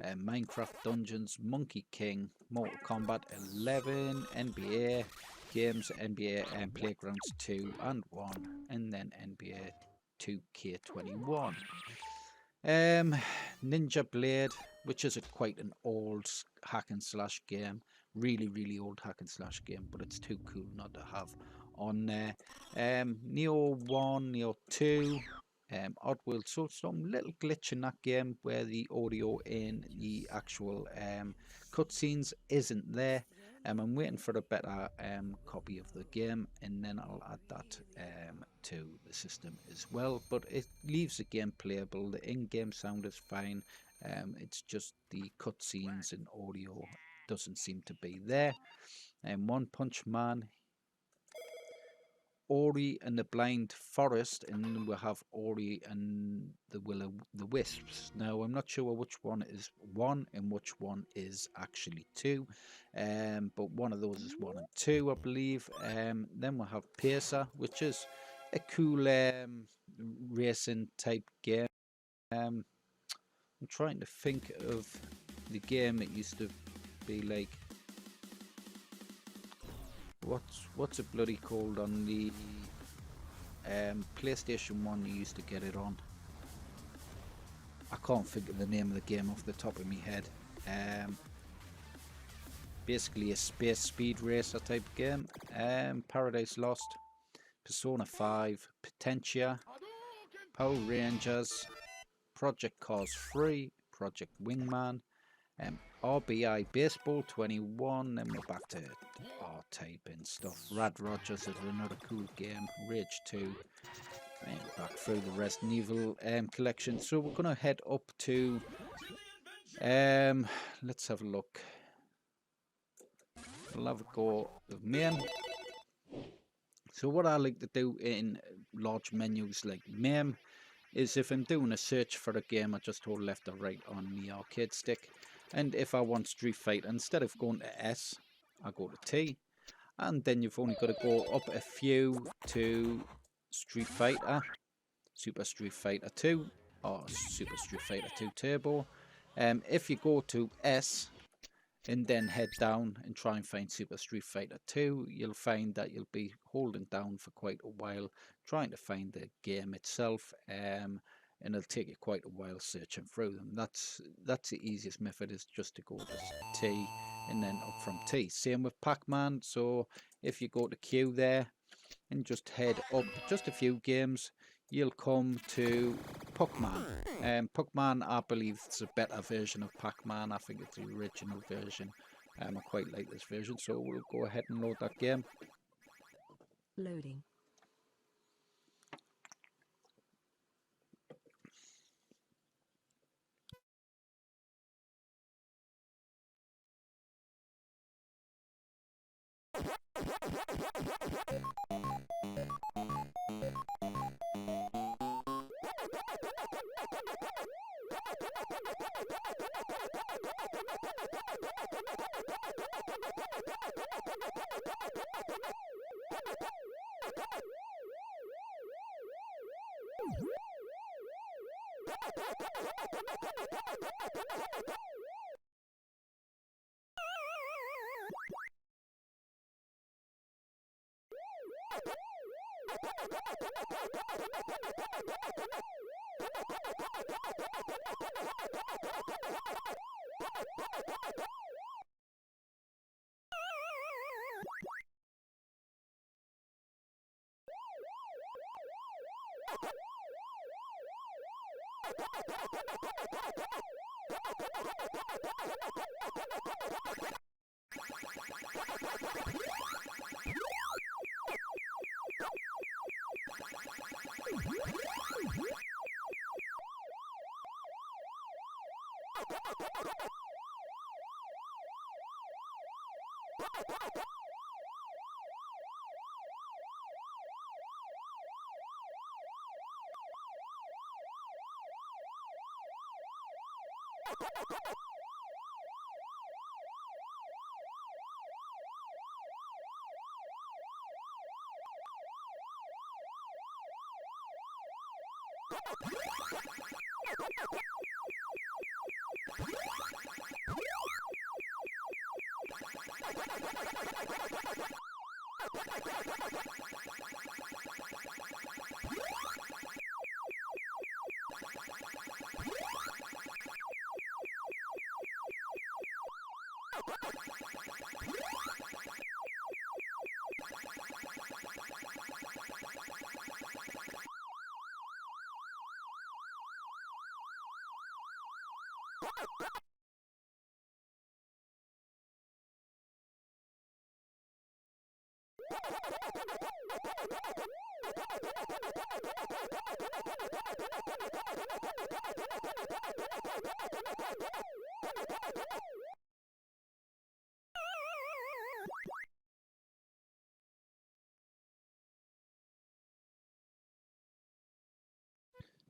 Speaker 1: Minecraft Dungeons, Monkey King, Mortal Kombat 11, NBA games, NBA Playgrounds 2 and 1, and then NBA 2K21. Ninja Blade, which is quite an old hack and slash game, really old hack and slash game, but it's too cool not to have on there. Neo 1, Neo 2, Oddworld Soulstorm, little glitch in that game where the audio in the actual cutscenes isn't there. I'm waiting for a better copy of the game, and then I'll add that to the system as well. But it leaves the game playable. The in-game sound is fine. It's just the cutscenes and audio doesn't seem to be there. One Punch Man, Ori and the Blind Forest, and then we'll have Ori and the Will-o'-the-Wisps. Now, I'm not sure which one is 1 and which one is actually 2, but one of those is 1 and 2, I believe. Then we'll have Pacer, which is a cool racing type game. I'm trying to think of the game it used to be like. What's it bloody called on the PlayStation 1 you used to get it on? I can't think of the name of the game off the top of my head. Basically a space speed racer type game. Paradise Lost, Persona 5, Potentia, Power Rangers, Project Cars 3, Project Wingman, RBI Baseball 21, then we're back to R-Type and stuff. Rad Rogers is another cool game, Rage 2, and back through the Resident Evil collection. So we're going to head up to, let's have a look. We'll have a go of MAME. So what I like to do in large menus like MAME is if I'm doing a search for a game, I just hold left or right on the arcade stick. And if I want Street Fighter, instead of going to S, I go to T. And then you've only got to go up a few to Street Fighter, Super Street Fighter 2, or Super Street Fighter 2 Turbo. If you go to S, and then head down and try and find Super Street Fighter 2, you'll find that you'll be holding down for quite a while trying to find the game itself, and it'll take you quite a while searching through them. That's the easiest method, is just to go to T and then up from T. Same with Pac-Man. So if you go to Q there and just head up just a few games, you'll come to Puckman. Puckman, I believe it's a better version of Pac-Man. I think it's the original version. I quite like this version, so we'll go ahead and load that game.
Speaker 11: Loading.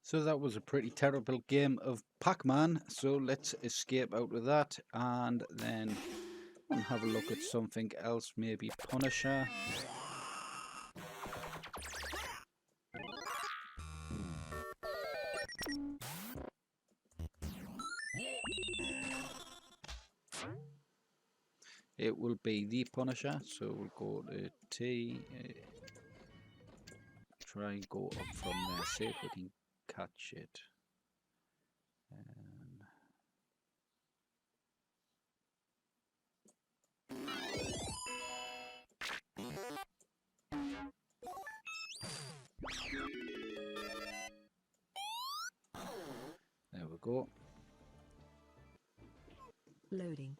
Speaker 1: So that was a pretty terrible game of Pac-Man. So let's escape out of that and then have a look at something else, maybe Punisher. It will be the Punisher, so we'll go to T, try and go up from there, see if we can catch it. There we go.
Speaker 11: Loading.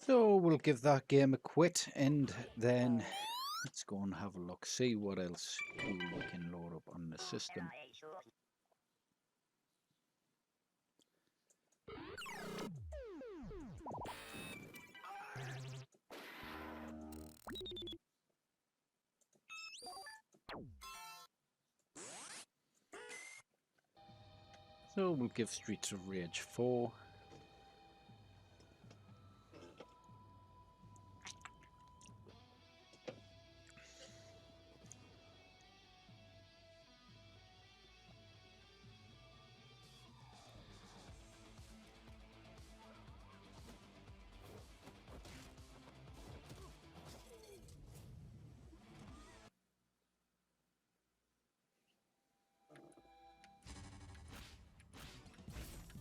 Speaker 1: So we'll give that game a quit, and then let's go and have a look, see what else we can load up on the system. So we'll give Streets of Rage 4.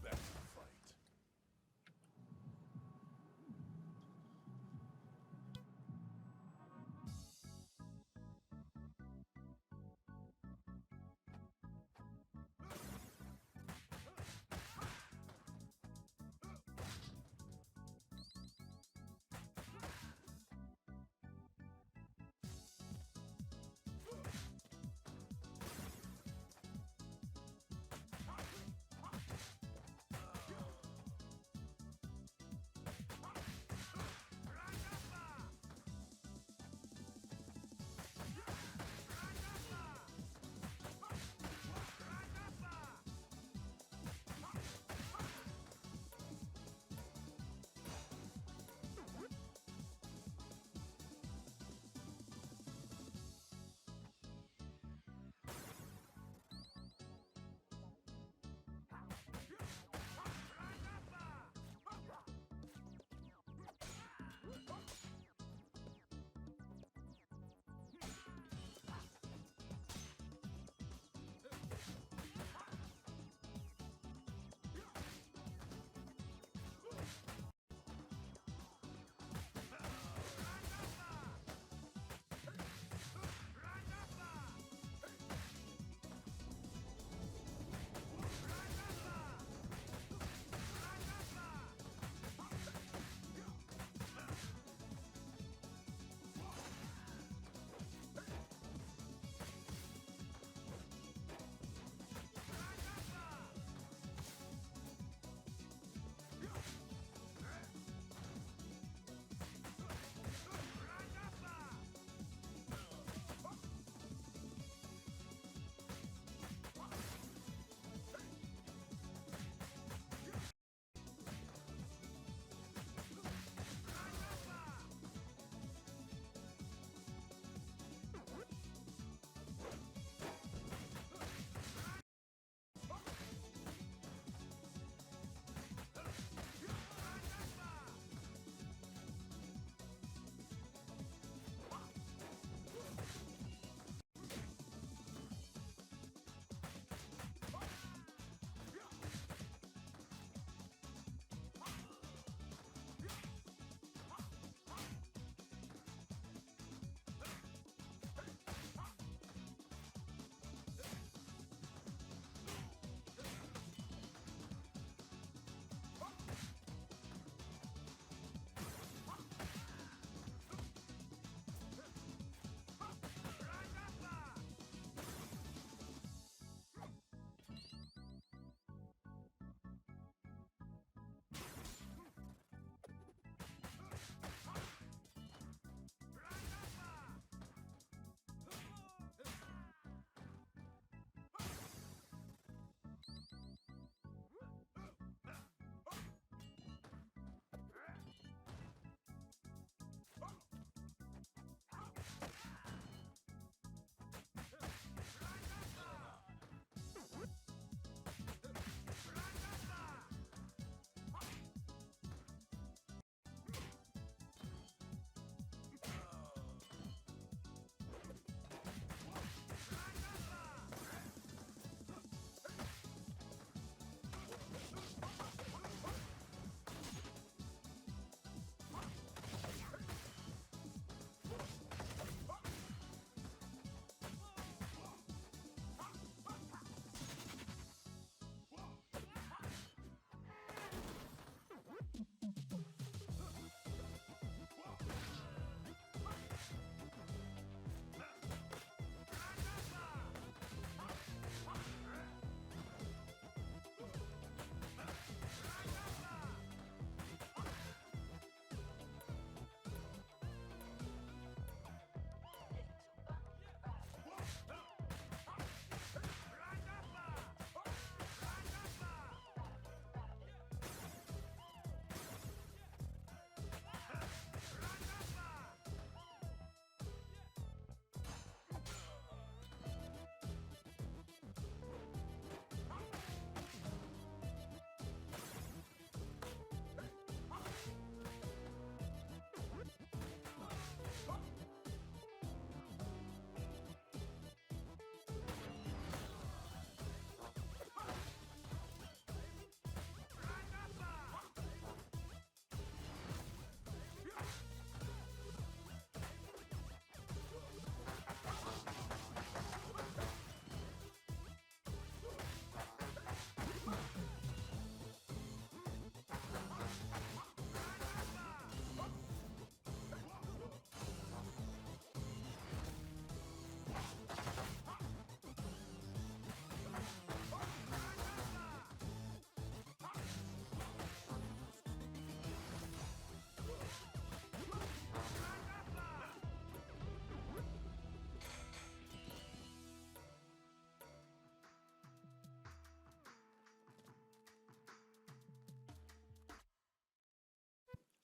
Speaker 7: That's the fight.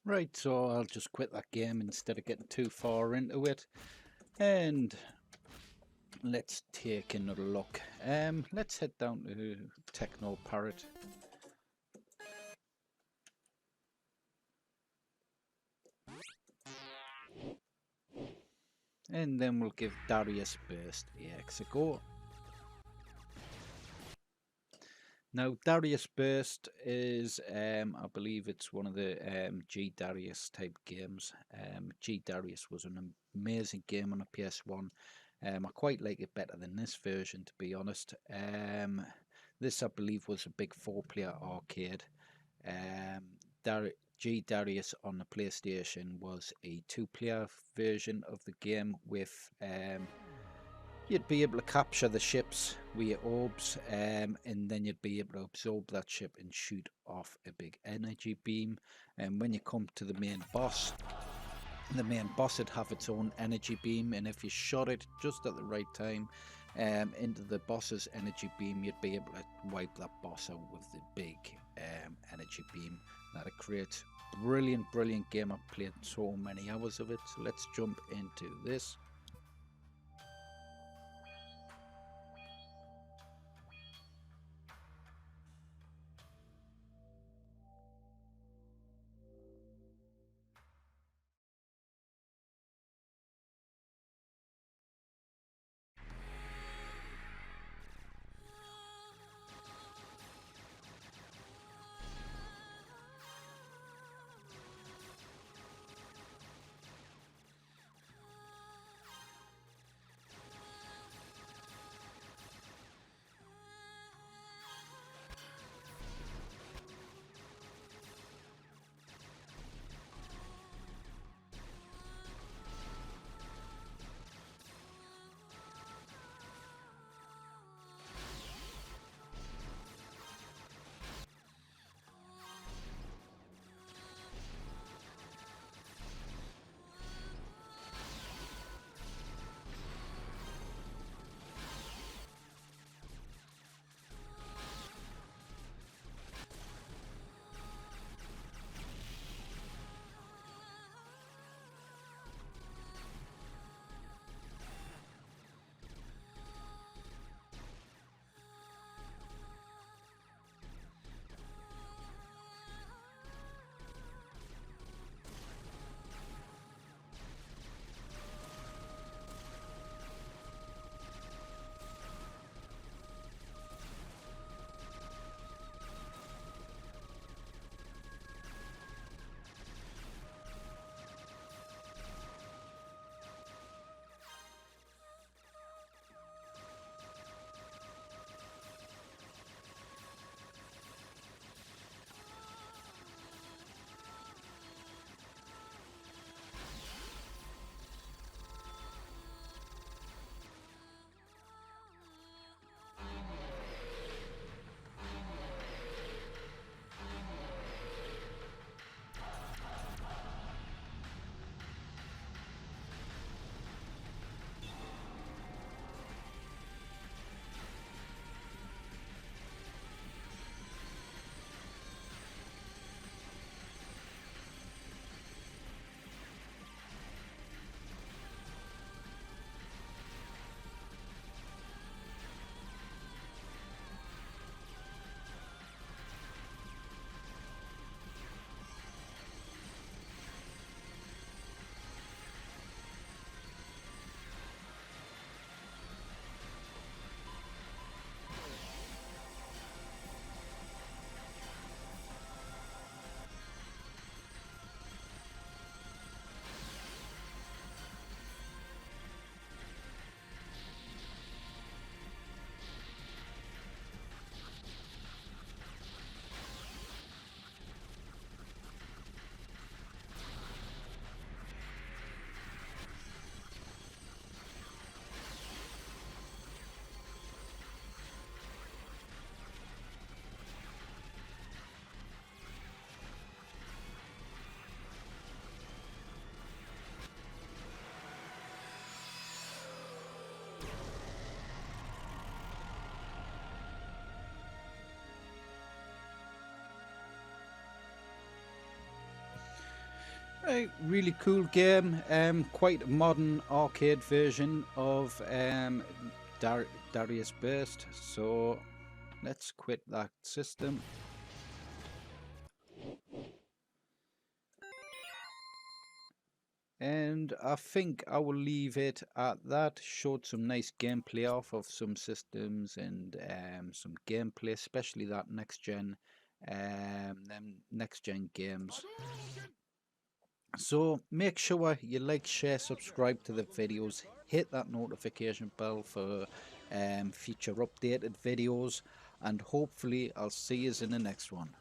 Speaker 1: Right, so I'll just quit that game instead of getting too far into it. And let's take another look. Let's head down to TeknoParrot. And then we'll give Darius Burst EX a go. Now, Darius Burst is, I believe it's one of the G Darius type games. G Darius was an amazing game on a PS1. I quite like it better than this version, to be honest. This, I believe, was a big 4-player arcade. G Darius on the PlayStation was a 2-player version of the game with you'd be able to capture the ships with your orbs, and then you'd be able to absorb that ship and shoot off a big energy beam. And when you come to the main boss would have its own energy beam, and if you shot it just at the right time into the boss's energy beam, you'd be able to wipe that boss out with the big energy beam that it creates. Brilliant game. I've played so many hours of it. So let's jump into this. A really cool game, quite a modern arcade version of Darius Burst. So let's quit that system. And I think I will leave it at that. Showed some nice gameplay off of some systems and some gameplay, especially that next gen games. So make sure you like, share, subscribe to the videos, hit that notification bell for future updated videos, and hopefully I'll see you in the next one.